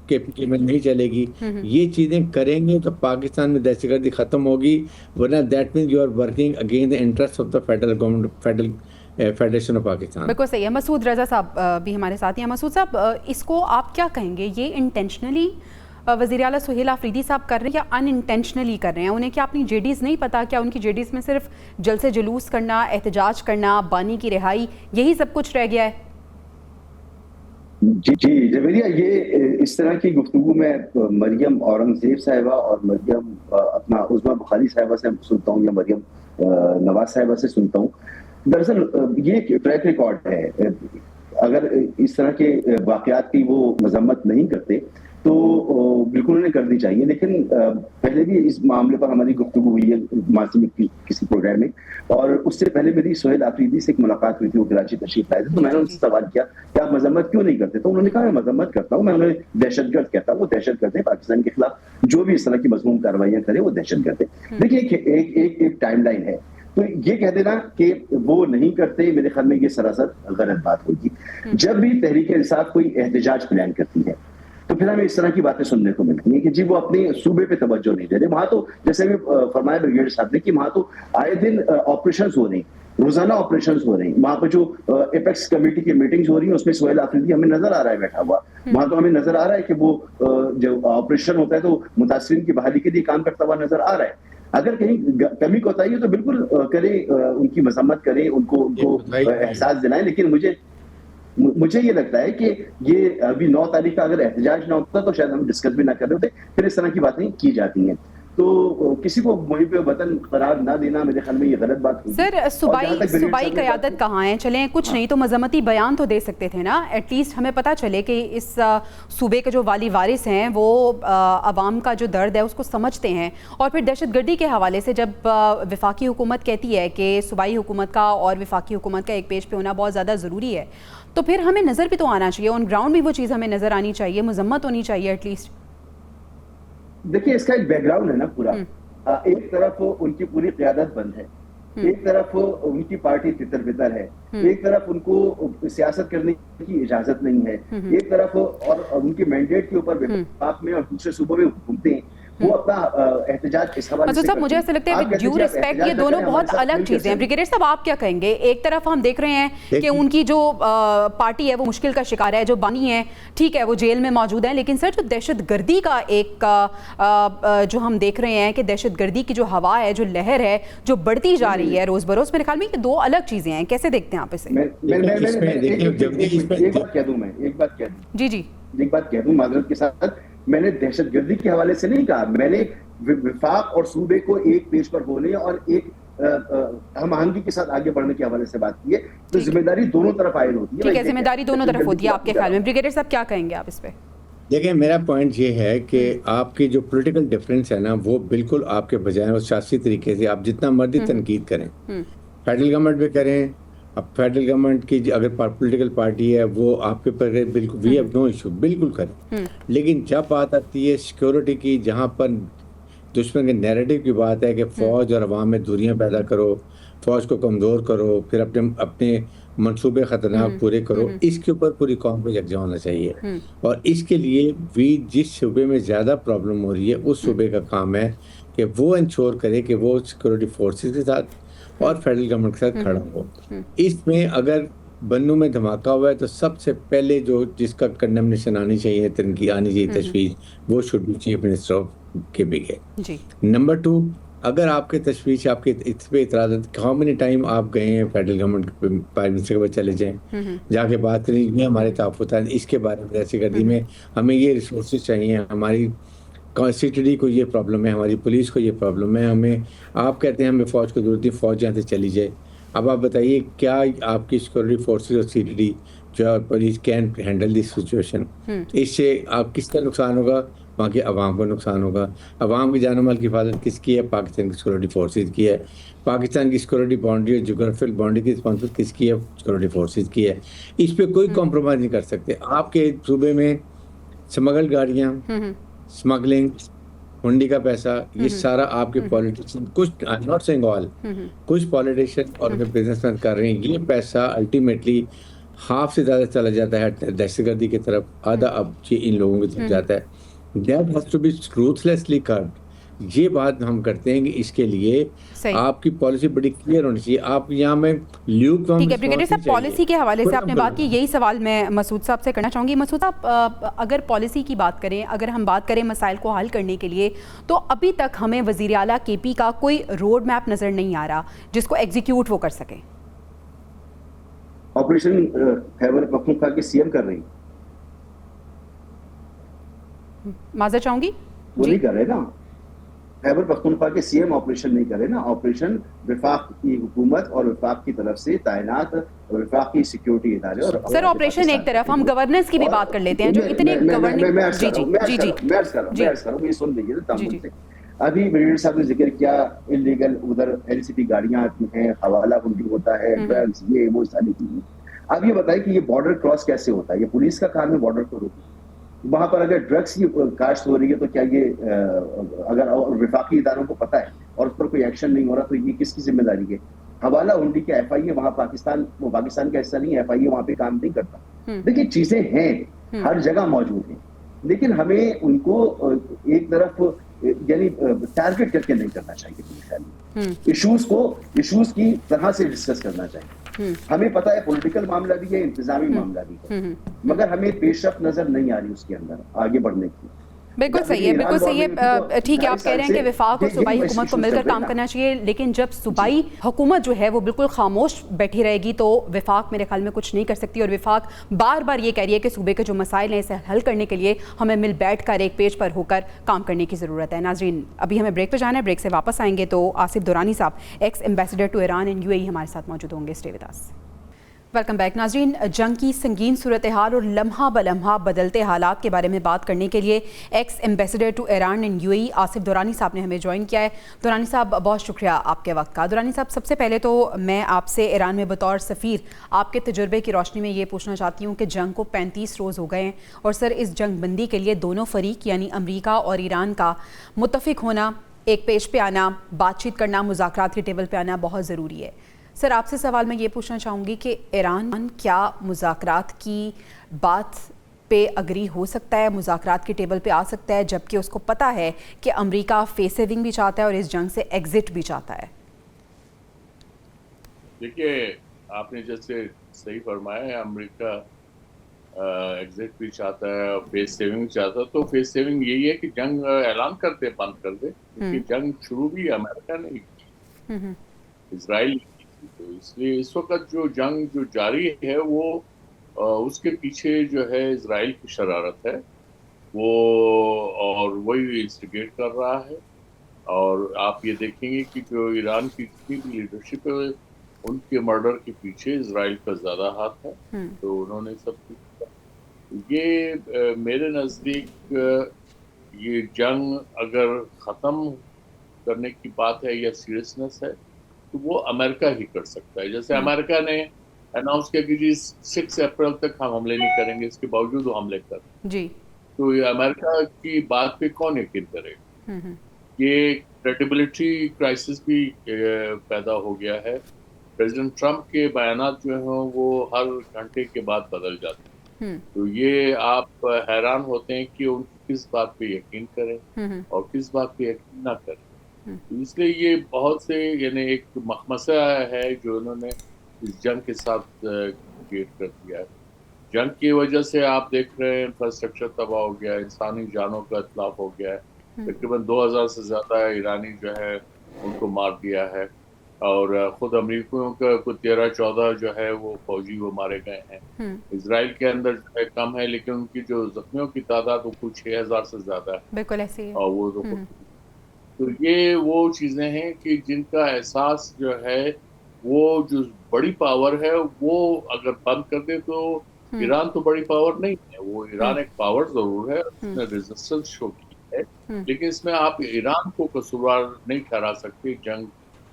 KPK में नहीं चलेगी। ये चीजें करेंगे तो पाकिस्तान में दहशतगर्दी खत्म होगी, वरना that means you are working against the interest of the federal government, federation of Pakistan. बिल्कुल सही है। मसूद रजा साहब भी हमारे साथ हैं। मसूद साहब, इसको आप क्या कहेंगे, ये इंटेंशनली वज़ीर आला सुहेल आफरीदी साहब कर रहे हैं या अनइंटेंशनली कर रहे हैं? उन्हें क्या अपनी JDs नहीं पता? क्या उनकी JDs में सिर्फ जलसे जुलूस करना, एहतजाज करना, बानी की रिहाई, यही सब कुछ रह गया है? जी जवेरिया, ये इस तरह की गुफ्तगू में मरियम औरंगजेब साहिबा और मरियम अपना उस्मा बुखारी साहिबा से सुनता हूँ या मरियम नवाज साहिबा से सुनता हूँ। दरअसल ये ट्रैक रिकॉर्ड है। अगर इस तरह के वाकयात की वो मजम्मत नहीं करते तो बिल्कुल उन्हें करनी चाहिए, लेकिन पहले भी इस मामले पर हमारी गुफ्तगू हुई है मासी में किसी प्रोग्राम में, और उससे पहले मेरी सुहेल आफरीदी से एक मुलाकात हुई थी, वो कराची तशरीफ लाए थे। तो मैंने उनसे सवाल किया कि आप मजम्मत क्यों नहीं करते? तो उन्होंने कहा मैं मजम्मत करता हूँ, मैं उन्हें दहशतगर्द कहता हूँ, वो दहशतगर्द है, पाकिस्तान के खिलाफ जो भी इस तरह की मजमूम कार्रवाइयाँ करे वो दहशतगर्द है। देखिए एक टाइमलाइन है, तो ये कह देना कि वो नहीं करते, मेरे ख्याल में ये सरासर गलत बात होगी। जब भी तहरीक इंसाफ कोई एहतजाज प्लान करती है तो फिर हमें इस तरह की बातें सुनने को मिलती है कि जी वो अपने सूबे पे तवज्जो नहीं दे रहे। वहां तो जैसे भी फरमाया ब्रिगेडियर साहब ने कि वहां तो आए दिन ऑपरेशंस हो रही, रोजाना ऑपरेशंस हो रही, वहां पर जो एपेक्स कमेटी की मीटिंग्स हो रही है उसमें सुहेल आफरीदी हमें नजर आ रहा है बैठा हुआ। वहां तो हमें नजर आ रहा है कि वो जो ऑपरेशन होता है तो मुतासिरीन की बहाली के लिए काम करता हुआ नजर आ रहा है। अगर कहीं कमी कोताही है तो बिल्कुल करें, उनकी मजम्मत करें, उनको एहसास दिलाएं। लेकिन मुझे ये लगता है कि ये अभी 9 तारीख का अगर एहतजाज ना होता तो शायद हम डिस्कस भी ना कर रहे होते, फिर इस तरह की बातें की जाती हैं। तो किसी को वहीं पे वतन करार ना देना मेरे ख्याल में ये गलत बात होगी। सर, सूबाई क़यादत कहाँ है? चलें कुछ नहीं तो मजम्मती बयान तो दे सकते थे ना, एटलीस्ट हमें पता चले कि इस सूबे के जो वाली वारिस हैं वो अवाम का जो दर्द है उसको समझते हैं। और फिर दहशतगर्दी के हवाले से जब वफाकी हुकूमत कहती है कि सूबाई हुकूमत का और वफाकी हुकूमत का एक पेज पे होना बहुत ज़्यादा ज़रूरी है, तो फिर हमें नज़र भी तो आना चाहिए, ऑन ग्राउंड भी वो चीज़ हमें नज़र आनी चाहिए, मजम्मत होनी चाहिए एटलीस्ट। देखिए, इसका एक बैकग्राउंड है ना पूरा। एक तरफ उनकी पूरी क़यादत बंद है, एक तरफ उनकी पार्टी तितर बितर है, एक तरफ उनको सियासत करने की इजाजत नहीं है, एक तरफ और उनके मैंडेट के ऊपर विभाग में और दूसरे सूबों में घूमते हैं, वो अपना एहतजाज इस हवाले से। मुझे ऐसा लगता है कि ड्यू रिस्पेक्ट ये दोनों बहुत अलग चीजें हैं। ब्रिगेडियर साहब, आप क्या कहेंगे? एक तरफ हम देख रहे हैं कि उनकी जो पार्टी है वो मुश्किल का शिकार है, जो बानी है ठीक है वो जेल में मौजूद है, लेकिन सर जो दहशतगर्दी का एक जो हम देख रहे हैं कि दहशतगर्दी की जो हवा है, जो लहर है, जो बढ़ती जा रही है रोज बरोज, मेरे ख्याल में ये दो अलग चीजें हैं। कैसे देखते हैं आप इसे? एक बात कह दूं मैं, एक बात कह दूं माजरत के साथ, मैंने दहशतगर्दी के हवाले से नहीं कहा, मैंने विफाक और सूबे को एक पेज पर होने और एक हम आहंगी के साथ आगे बढ़ने के हवाले से बात की है। तो जिम्मेदारी दोनों तरफ आयन होती है। ठीक है, जिम्मेदारी दोनों तरफ होती है आपके ख्याल में। ब्रिगेडियर साहब क्या कहेंगे आप इस पे? देखिए, मेरा पॉइंट ये है कि आपकी जो पॉलिटिकल डिफरेंस है ना वो बिल्कुल आपके बजाय और सियासी तरीके से आप जितना मर्जी तनकीद करें, फेडरल गवर्नमेंट भी करें। अब फेडरल गवर्नमेंट की अगर पॉलिटिकल पार्टी है वो आपके पर बिल्कुल वी हैव नो इशू, बिल्कुल करें। लेकिन जब बात आती है सिक्योरिटी की, जहाँ पर दुश्मन के नैरेटिव की बात है कि फ़ौज और अवाम में दूरियां पैदा करो, फ़ौज को कमज़ोर करो, फिर अपने मंसूबे ख़तरनाक पूरे करो, इसके ऊपर पूरी कौम को यकजा होना चाहिए। और इसके लिए भी जिस सूबे में ज़्यादा प्रॉब्लम हो रही है उस सूबे का काम है कि वो इंश्योर करे कि वो सिक्योरिटी फोर्सेस के साथ और फेडरल गवर्नमेंट के साथ खड़ा हो। इसमें अगर बन्नू में धमाका हुआ है तो सबसे पहले जो जिसका कंडेमनेशन आनी चाहिए, तनकी आनी चाहिए, तशवीश, वो should be chief minister of KB है। नंबर 2, अगर आपके तशवीश आपके इस पे इतराज़, हाउ मेनी टाइम आप गए हैं फेडरल गवर्नमेंट प्राइम मिनिस्टर के पास चले जाएं, जाके बात करें, ये हमारे तहफ़्फ़ुज़ हैं, इसके बारे में दहशतगर्दी में हमें ये रिसोर्सेज चाहिए, हमारी CTD को ये प्रॉब्लम है, हमारी पुलिस को ये प्रॉब्लम है, हमें आप कहते हैं हमें फ़ौज की ज़रूरत है, फ़ौज यहाँ से चली जाए। अब आप बताइए क्या आपकी सिक्योरिटी फोर्सेस और CTD जो है police can handle this situation? इससे आप किसका नुकसान होगा? वहाँ के अवाम को नुकसान होगा। अवाम की जान माल की हिफाजत किसकी है? पाकिस्तान की सिक्योरिटी फोर्सेस की है। पाकिस्तान की सिक्योरिटी बाउंड्री और जोग्राफिकल बाउंड्री की रिस्पॉन्सिबिलिटी किसकी है? सिक्योरिटी फोर्सेस की है। इस पर कोई कॉम्प्रोमाइज़ नहीं कर सकते। आपके सूबे में स्मगल गाड़ियाँ, स्मगलिंग, हुंडी का पैसा, ये सारा आपके पॉलिटिशियन, कुछ नॉट सेइंग ऑल, कुछ पॉलिटिशियन और उनके बिजनेसमैन कर रहे हैं। ये पैसा अल्टीमेटली हाफ से ज़्यादा चला जाता है दहशतगर्दी की तरफ, आधा अब ये इन लोगों की तरफ जाता है। That has to be ruthlessly curbed. ये बात हम करते हैं कि इसके लिए आपकी पॉलिसी बड़ी क्लियर होनी चाहिए। आप यहाँ में ल्यूक ठीक है ब्रिगेडियर साहब, पॉलिसी के हवाले से आपने बात की, यही सवाल मैं मसूद साहब से करना चाहूँगी। मसूद साहब, अगर पॉलिसी की बात करें, अगर हम बात करें मसाइल को हल करने के लिए, तो अभी तक हमें वज़ीर आला KP का कोई रोड मैप नज़र नहीं आ रहा जिसको एग्जीक्यूट वो कर सके। ऑपरेशन खैबर पख्तूनख्वा की CM कर रही, माज़र चाहूँगी, वो नहीं कर रहे ना। खैबर पख्तूनख्वा के CM ऑपरेशन नहीं करे ना। ऑपरेशन विफाक की हुकूमत और विफाक की तरफ से तैनात विफाक की सिक्योरिटी इदारे और सर ऑपरेशन एक तरफ, हम गवर्नेंस की भी बात कर लेते हैं जो इतने गवर्निंग। ये सुन लीजिए तामुल से। अभी ब्रिगेडियर साहब ने जिक्र किया इलीगल उधर LCP गाड़ियां आती हैं, हवाला हुंडी होता है, ड्रग्स, ये वो सारी चीजें। अब ये बताइए कि ये बॉर्डर क्रॉस कैसे होता है? ये पुलिस का काम है बॉर्डर को रोकना। वहां पर अगर ड्रग्स की काश्त हो रही है तो क्या ये अगर विफाकी इदारों को पता है और उस पर कोई एक्शन नहीं हो रहा तो ये किसकी जिम्मेदारी है? हवाला हुंडी के FIA वहां पाकिस्तान का हिस्सा नहीं है, FIA वहां पे काम नहीं करता। देखिए चीजें हैं, हर जगह मौजूद हैं, लेकिन हमें उनको एक तरफ यानी टारगेट करके नहीं करना चाहिए। मेरे ख्याल में इश्यूज की तरह से डिस्कस करना चाहिए। हमें पता है पॉलिटिकल मामला भी है, इंतजामी मामला भी है, मगर हमें पेशरफ्त नजर नहीं आ रही उसके अंदर आगे बढ़ने की। बिल्कुल सही है, बिल्कुल सही है। ठीक है, आप कह रहे हैं कि वफाक और सूबाई हुकूमत को मिलकर काम करना चाहिए, लेकिन जब सूबाई हुकूमत जो है वो बिल्कुल खामोश बैठी रहेगी तो वफाक मेरे ख्याल में कुछ नहीं कर सकती। और वफाक बार बार ये कह रही है कि सूबे के जो मसाइल हैं इसे हल करने के लिए हमें मिल बैठ कर एक पेज पर होकर काम करने की ज़रूरत है। नाज़रीन, अभी हमें ब्रेक पर जाना है, ब्रेक से वापस आएंगे तो आसिफ दुरानी साहब, ex ambassador to Iran and UAE, हमारे साथ मौजूद होंगे। Stay with us. Welcome back. नाज़रीन, जंग की संगीन सूरत हाल और लम्हा बलम्हा बदलते हालात के बारे में बात करने के लिए ex ambassador to Iran and UAE Asif Durrani साहब ने हमें ज्वाइन किया है। दुरानी साहब, बहुत शुक्रिया आपके वक्त का। दुरानी साहब, सबसे पहले तो मैं आपसे ईरान में बतौर सफ़ीर आपके तजुर्बे की रोशनी में ये पूछना चाहती हूँ कि जंग को 35 रोज़ हो गए हैं और सर इस जंग बंदी के लिए दोनों फ़रीक यानी अमरीका और ईरान का मुत्तफ़िक होना, एक पेज पे आना, बातचीत करना, मुज़ाकरात की टेबल पे आना बहुत ज़रूरी है। सर, आपसे सवाल मैं ये पूछना चाहूँगी कि ईरान क्या मुज़ाकरात की बात पे अग्री हो सकता है, मुज़ाकरात की टेबल पे आ सकता है, जबकि उसको पता है कि अमेरिका फेस सेविंग भी चाहता है और इस जंग से एग्जिट भी चाहता है? देखिए, आपने जैसे सही फरमाया है, अमेरिका एग्जिट भी चाहता है और फेस सेविंग भी चाहता है। तो फेस सेविंग यही है कि जंग ऐलान कर दे, बंद कर दे, क्योंकि जंग शुरू भी अमेरिका ने की, इसराइल। तो इसलिए इस वक्त जो जंग जो जारी है वो उसके पीछे जो है इसराइल की शरारत है वो, और वही इंस्टिगेट कर रहा है। और आप ये देखेंगे कि जो ईरान की जितनी भी लीडरशिप है उनके मर्डर के पीछे इसराइल का ज्यादा हाथ है। तो उन्होंने सब कुछ ये मेरे नजदीक ये जंग अगर खत्म करने की बात है या सीरियसनेस है तो वो अमेरिका ही कर सकता है। जैसे अमेरिका ने अनाउंस किया कि जी 6 अप्रैल तक हम हमले नहीं करेंगे, इसके बावजूद वो हमले कर जी। तो ये अमेरिका की बात पे कौन यकीन करेगा? ये क्रेडिबिलिटी क्राइसिस भी पैदा हो गया है। प्रेसिडेंट ट्रंप के बयानात जो हैं वो हर घंटे के बाद बदल जाते हैं। तो ये आप हैरान होते हैं कि उन किस बात पे यकीन करें और किस बात पे यकीन ना करें। तो इसलिए ये बहुत से यानी एक मखमसा है जो उन्होंने इस जंग के साथ क्रिएट कर दिया है। जंग की वजह से आप देख रहे हैं इंफ्रास्ट्रक्चर तबाह हो गया है, इंसानी जानों का इतलाफ हो गया है। तकरीबन 2000 से ज्यादा ईरानी जो है उनको मार दिया है और खुद अमेरिकियों का कुछ 13-14 जो है वो फौजी वो मारे गए हैं। इसराइल के अंदर जो है कम है, लेकिन उनकी जो जख्मियों की तादाद वो कुछ 6000 से ज्यादा है। बिल्कुल ऐसे ही। और वो तो ये वो चीजें हैं कि जिनका एहसास जो है वो जो बड़ी पावर है वो अगर बंद कर दे तो ईरान तो बड़ी पावर नहीं है। वो ईरान एक पावर जरूर है, उसने रेजिस्टेंस शो की है, लेकिन इसमें आप ईरान को कसूरवार नहीं ठहरा सकते जंग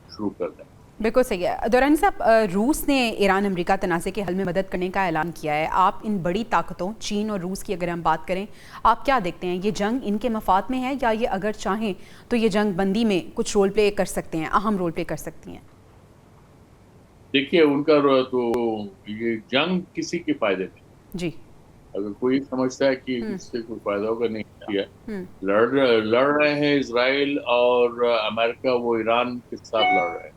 शुरू करने। बिल्कुल सही है। दुरानी साहब, रूस ने ईरान अमेरिका तनाज़े के हल में मदद करने का ऐलान किया है। आप इन बड़ी ताकतों चीन और रूस की अगर हम बात करें, आप क्या देखते हैं, ये जंग इनके मफाद में है या ये अगर चाहें तो ये जंग बंदी में कुछ रोल प्ले कर सकते हैं, अहम रोल प्ले कर सकती हैं? देखिए, उनका तो ये जंग किसी के फायदे में जी। अगर कोई समझता है कि इससे कोई फायदा होगा, नहीं किया। लड़ रहे हैं इसराइल और अमेरिका, वो ईरान के साथ लड़ रहे हैं,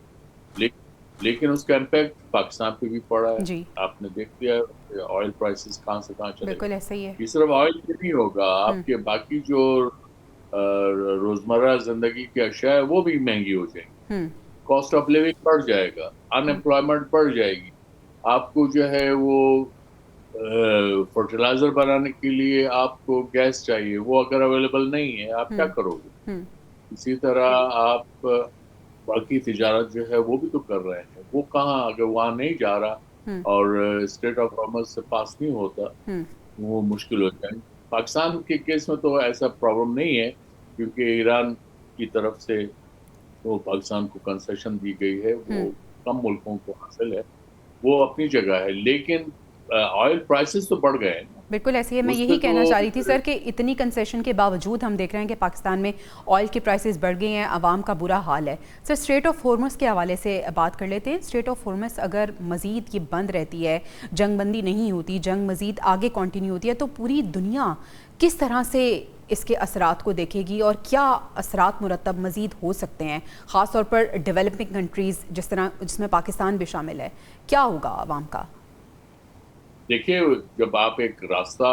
लेकिन उसका इम्पैक्ट पाकिस्तान पे भी पड़ा है जी। आपने देख लिया ऑयल प्राइसेस कहाँ से कहाँ चले। बिल्कुल ऐसा ही है। ये सिर्फ ऑयल पे नहीं होगा, आपके बाकी जो रोजमर्रा जिंदगी की अशिया है वो भी महंगी हो जाएंगी, कॉस्ट ऑफ लिविंग बढ़ जाएगा, अनएम्प्लॉयमेंट बढ़ जाएगी। आपको जो है वो फर्टिलाइजर बनाने के लिए आपको गैस चाहिए, वो अगर अवेलेबल नहीं है आप क्या करोगे? इसी तरह आप बाकी तिजारत जो है वो भी तो कर रहे हैं, वो कहाँ, अगर वहाँ नहीं जा रहा और स्टेट ऑफ हॉर्मज से पास नहीं होता वो मुश्किल हो जाए। पाकिस्तान के केस में तो ऐसा प्रॉब्लम नहीं है क्योंकि ईरान की तरफ से वो पाकिस्तान को कंसेशन दी गई है, वो कम मुल्कों को हासिल है, वो अपनी जगह है, लेकिन ऑयल प्राइसेस तो बढ़ गए हैं। बिल्कुल ऐसे ही, मैं यही कहना चाह रही थी सर कि इतनी कंसेशन के बावजूद हम देख रहे हैं कि पाकिस्तान में ऑयल की प्राइसेस बढ़ गई हैं, आवाम का बुरा हाल है। सर, स्ट्रेट ऑफ हॉर्मस के हवाले से बात कर लेते हैं। स्ट्रेट ऑफ हॉर्मस अगर मज़ीद ये बंद रहती है, जंग बंदी नहीं होती, जंग मज़ीद आगे कंटिन्यू होती है, तो पूरी दुनिया किस तरह से इसके असरात को देखेगी और क्या असरात मुरतब मज़ीद हो सकते हैं, ख़ास तौर पर डेवलपिंग कंट्रीज़ जिसमें पाकिस्तान भी शामिल है, क्या होगा आवाम का? देखिए, जब आप एक रास्ता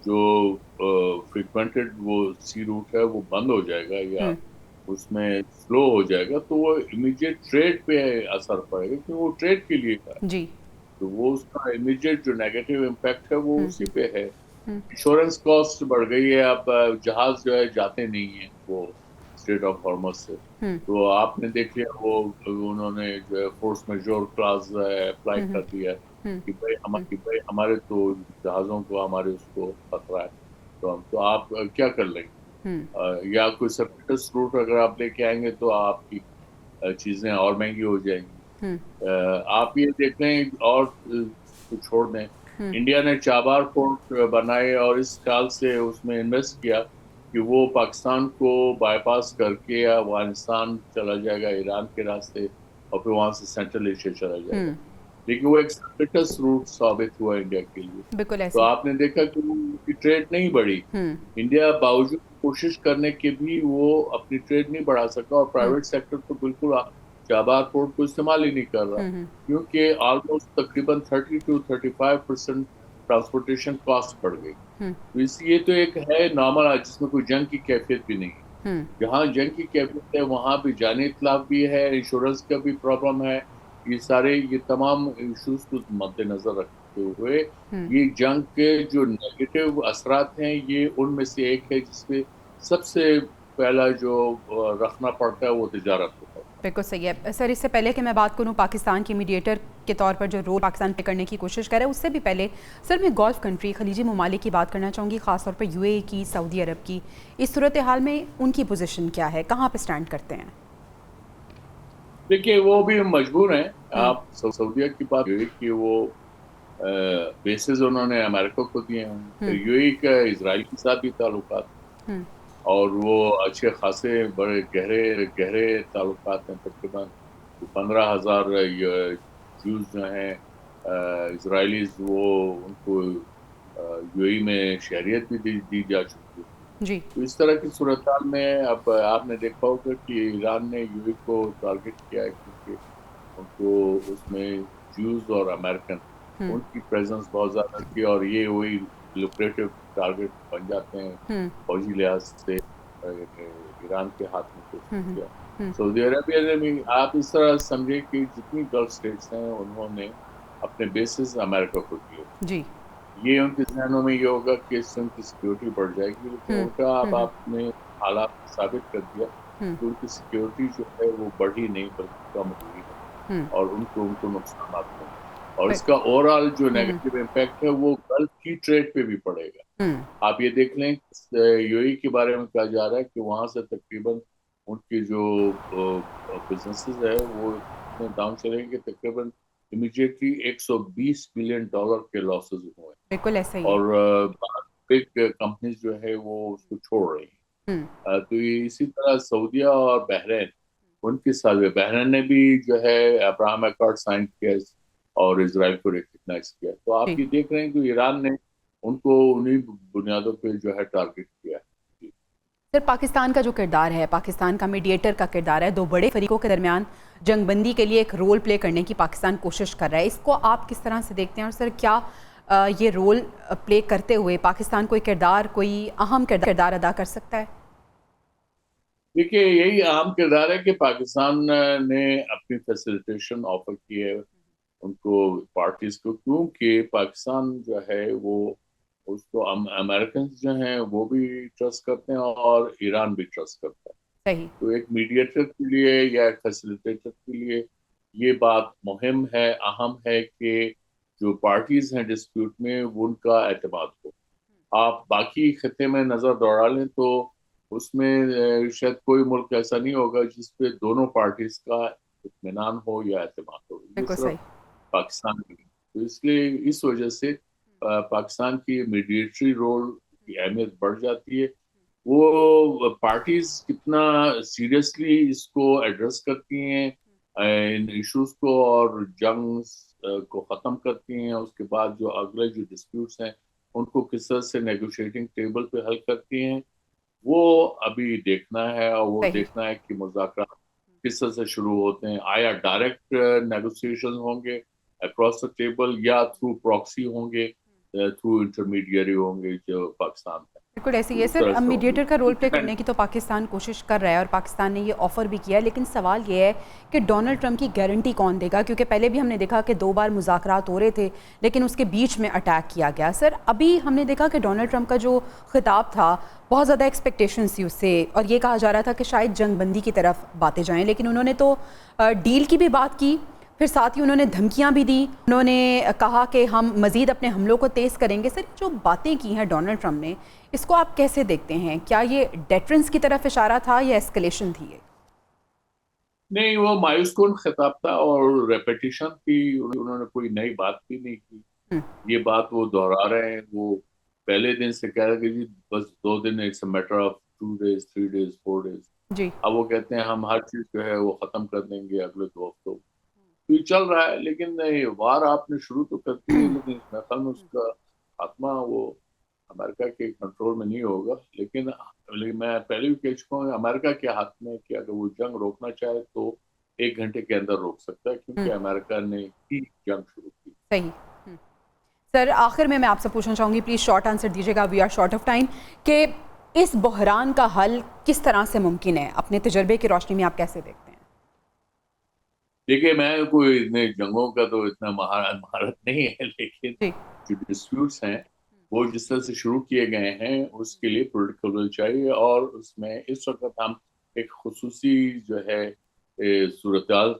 जो फ्रिक्वेंटेड वो सी रूट है वो बंद हो जाएगा या उसमें स्लो हो जाएगा, तो वो इमीडिएट ट्रेड पे असर पड़ेगा, क्योंकि वो ट्रेड के लिए था। जी। तो वो उसका इमीडिएट जो नेगेटिव इम्पैक्ट है वो उसी पे है। इंश्योरेंस कॉस्ट बढ़ गई है, अब जहाज जो है जाते नहीं है वो स्ट्रेट ऑफ हॉर्मस से। तो आपने देख लिया वो उन्होंने जो है फोर्स मेजोर क्लास अप्लाई कर दिया है कि भाई हमारे तो जहाजों को हमारे उसको खतरा है, तो आप क्या कर लेंगे? या कोई सेपरेटिस्ट रूट अगर आप लेके आएंगे तो आपकी चीजें और महंगी हो जाएंगी। आप ये देख लें और को छोड़ दें, इंडिया ने चाबार पोर्ट बनाए और इस ख्याल से उसमें इन्वेस्ट किया कि वो पाकिस्तान को बाईपास करके अफगानिस्तान चला जाएगा ईरान के रास्ते और फिर वहां से सेंट्रल एशिया चला जाएगा। लेकिन वो एक सेपरेटिस्ट रूट साबित हुआ इंडिया के लिए। बिल्कुल तो ऐसे। आपने देखा कि उनकी ट्रेड नहीं बढ़ी। इंडिया बावजूद कोशिश करने के भी वो अपनी ट्रेड नहीं बढ़ा सका, और प्राइवेट सेक्टर तो बिल्कुल चाबार पोर्ट को इस्तेमाल ही नहीं कर रहा, क्योंकि ऑलमोस्ट तकरीबन 30 to 35% ट्रांसपोर्टेशन कॉस्ट बढ़ गई। तो इसलिए तो एक है नॉर्मल जिसमें कोई जंग की कैफियत भी नहीं है। जहाँ जंग की कैफियत है वहां भी जानी इतलाफ भी है, इंश्योरेंस का भी प्रॉब्लम है। ये तमाम इश्यूज को मद्देनजर रखते हुए ये जंग के जो नेगेटिव असरात हैं ये उनमें से एक है जिसपे सबसे पहला जो रखना पड़ता है वो तिजारत होता है। बिल्कुल सही है सर। इससे पहले कि मैं बात करूं पाकिस्तान के मीडिएटर के तौर पर जो रोल पाकिस्तान पे करने की कोशिश कर रहा है, उससे भी पहले सर मैं गल्फ कंट्री खलीजी ममालिक की बात करना चाहूँगी, ख़ासतौर पर यूएई की, सऊदी अरब की। इस सूरत हाल में उनकी पोजीशन क्या है, कहाँ पे स्टैंड करते हैं? देखिए वो भी मजबूर हैं। आप सऊदीया की बात यूएई की, वो बेसिस उन्होंने अमेरिका को दिए हैं। यूएई का इजराइल के साथ भी ताल्लुकात, और वो अच्छे खासे बड़े गहरे गहरे ताल्लुकात हैं। तकरीबन 15,000 जूस जो हैं इजराइलीज, वो उनको यूएई में शहरियत भी दी जा चुकी है। जी। तो इस तरह की सूरत में अब आपने देखा होगा कि ईरान ने यूएई को टारगेट किया है, क्योंकि उनको उसमें जूस और अमेरिकन उनकी प्रेजेंस बहुत ज्यादा थी, और ये वही लुक्रेटिव टारगेट बन जाते हैं फौजी लिहाज से ईरान के हाथ में कुछ किया। सऊदी अरबिया ने भी, आप इस तरह समझे कि जितनी गल्फ स्टेट्स हैं उन्होंने अपने बेसिस अमेरिका को दिए। जी। ये उनके जहनों में ये होगा कि इससे उनकी सिक्योरिटी बढ़ जाएगी, लेकिन उनका अब आपने हालात साबित कर दिया कि उनकी सिक्योरिटी जो है वो बढ़ी नहीं बल्कि कम हुई है, और उनको नुकसान आते हैं। और इसका ओवरऑल जो नेगेटिव इम्पैक्ट है वो गल्फ की ट्रेड पे भी पड़ेगा। आप ये देख लें यूएई के बारे में कहा जा रहा है कि वहां से तकरीबन उनकी जो बिजनेसेस है वो डाउन चलेंगे, तकरीबन इमीडिएटली $120 बिलियन के लॉसेस हुए। बिल्कुल ऐसा ही। और बिग कंपनीज जो है वो उसको छोड़ रही हैं। तो ये इसी तरह सऊदीया और बहरीन, उनके साथ बहरीन ने भी जो है अब्राहम अकॉर्ड साइन किया और इजराइल को रिकग्नाइज किया। तो आप ये देख रहे हैं कि ईरान ने उनको उन्हीं बुनियादों पे जो है टारगेट किया। सर पाकिस्तान का जो किरदार है, पाकिस्तान का मीडिएटर का किरदार है, दो बड़े फरीकों के दरमियान जंगबंदी के लिए एक रोल प्ले करने की पाकिस्तान कोशिश कर रहा है, इसको आप किस तरह से देखते हैं? और सर क्या ये रोल प्ले करते हुए पाकिस्तान कोई अहम किरदार अदा कर सकता है? देखिए यही अहम किरदार है कि पाकिस्तान ने अपनी फैसिलिटेशन ऑफर की है उनको पार्टीज को, क्योंकि पाकिस्तान जो है वो उसको अमेरिकन जो हैं वो भी ट्रस्ट करते हैं और ईरान भी ट्रस्ट करता है। सही। तो एक मीडिएटर के लिए या एक फैसिलिटेटर के लिए ये बात मुहिम है, अहम है कि जो पार्टीज हैं डिस्प्यूट में उनका एतमाद हो। आप बाकी खत्े में नजर दौड़ा लें तो उसमें शायद कोई मुल्क ऐसा नहीं होगा जिसपे दोनों पार्टीज का इत्मीनान हो या एतमाद हो। ये सिर्फ पाकिस्तान में। तो इसलिए इस वजह से पाकिस्तान की मीडिएटरी रोल की अहमियत बढ़ जाती है। वो पार्टीज कितना सीरियसली इसको एड्रेस करती हैं इन इश्यूज को और जंग को ख़त्म करती हैं, उसके बाद जो अगले जो डिस्प्यूट्स हैं उनको किस तरह से नेगोशिएटिंग टेबल पे हल करती हैं, वो अभी देखना है। और वो देखना है कि मुज़ाकरात किस तरह से शुरू होते हैं। आया डायरेक्ट नेगोशिएशन होंगे अक्रॉस द टेबल या थ्रू प्रॉक्सी होंगे, थ्रू इंटरमीडियरी होंगे जो पाकिस्तान है। बिल्कुल ऐसे ही है सर। अब मीडिएटर का रोल प्ले करने की तो पाकिस्तान कोशिश कर रहा है और पाकिस्तान ने ये ऑफ़र भी किया है, लेकिन सवाल ये है कि डोनाल्ड ट्रंप की गारंटी कौन देगा? क्योंकि पहले भी हमने देखा कि 2 बार मुज़ाकरात हो रहे थे लेकिन उसके बीच में अटैक किया गया। सर अभी हमने देखा कि डोनाल्ड ट्रंप का जो खिताब था बहुत ज़्यादा एक्सपेक्टेशंस थी उससे और ये कहा जा रहा था कि शायद जंग बंदी की तरफ बातें जाएँ, लेकिन उन्होंने तो डील की भी बात की, फिर साथ ही उन्होंने धमकियां भी दी। उन्होंने कहा कि हम मज़ीद अपने हमलों को तेज़ करेंगे। सर जो बातें की हैं डोनाल्ड ट्रंप ने, इसको आप कैसे देखते हैं? क्या ये डेटरेंस की तरफ इशारा था या एस्केलेशन थी ये? नहीं, वो मायूसकुन खिताब था और रेपिटेशन थी, उन्होंने कोई नई बात भी नहीं की। ये बात वो दोहरा रहे हैं। वो पहले दिन से कह रहे कि जी बस 2 दिन, it's a matter of 2 days, 3 days, 4 days जी। अब वो कहते हैं हम हर चीज जो है वो खत्म कर देंगे अगले 2 हफ्तों। तो ये चल रहा है, लेकिन वार आपने शुरू तो कर दी है, लेकिन मेरे ख्याल में उसका आत्मा वो अमेरिका के कंट्रोल में नहीं होगा। लेकिन मैं पहले भी कह चुका हूँ अमेरिका के हाथ में कि अगर वो जंग रोकना चाहे तो 1 घंटे के अंदर रोक सकता है, क्योंकि अमेरिका ने ही जंग शुरू की। सही। सर आखिर में मैं आपसे पूछना चाहूँगी, प्लीज़ शॉर्ट आंसर दीजिएगा, we are short of time, कि इस बहरान का हल किस तरह से मुमकिन है? अपने तजर्बे की रोशनी में आप कैसे देखते हैं? देखिए, मैं कोई इतने जंगों का तो इतना महारत नहीं है, लेकिन जो डिस्प्यूट्स हैं वो जिस तरह से शुरू किए गए हैं उसके लिए पॉलिटिकल विल चाहिए, और उसमें इस वक्त हम एक खुसूसी जो है सूरत-ए-हाल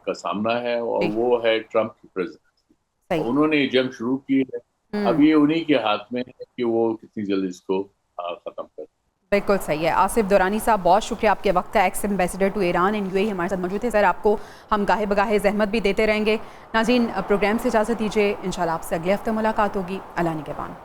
का सामना है, और वो है ट्रंप की प्रेसिडेंसी। उन्होंने जंग शुरू की है, अब ये उन्हीं के हाथ में है कि वो कितनी जल्दी इसको खत्म कर। बिल्कुल सही है। आसिफ दुरानी साहब, बहुत शुक्रिया आपके वक्त का। Ex ambassador to Iran and UAE हमारे साथ मौजूद थे। सर आपको हम गाहे बगाहे जहमत भी देते रहेंगे। नाज़रीन, प्रोग्राम से इजाज़त दीजिए, इंशाल्लाह आपसे अगले हफ्ते मुलाकात होगी। अल्लाह निगहबान।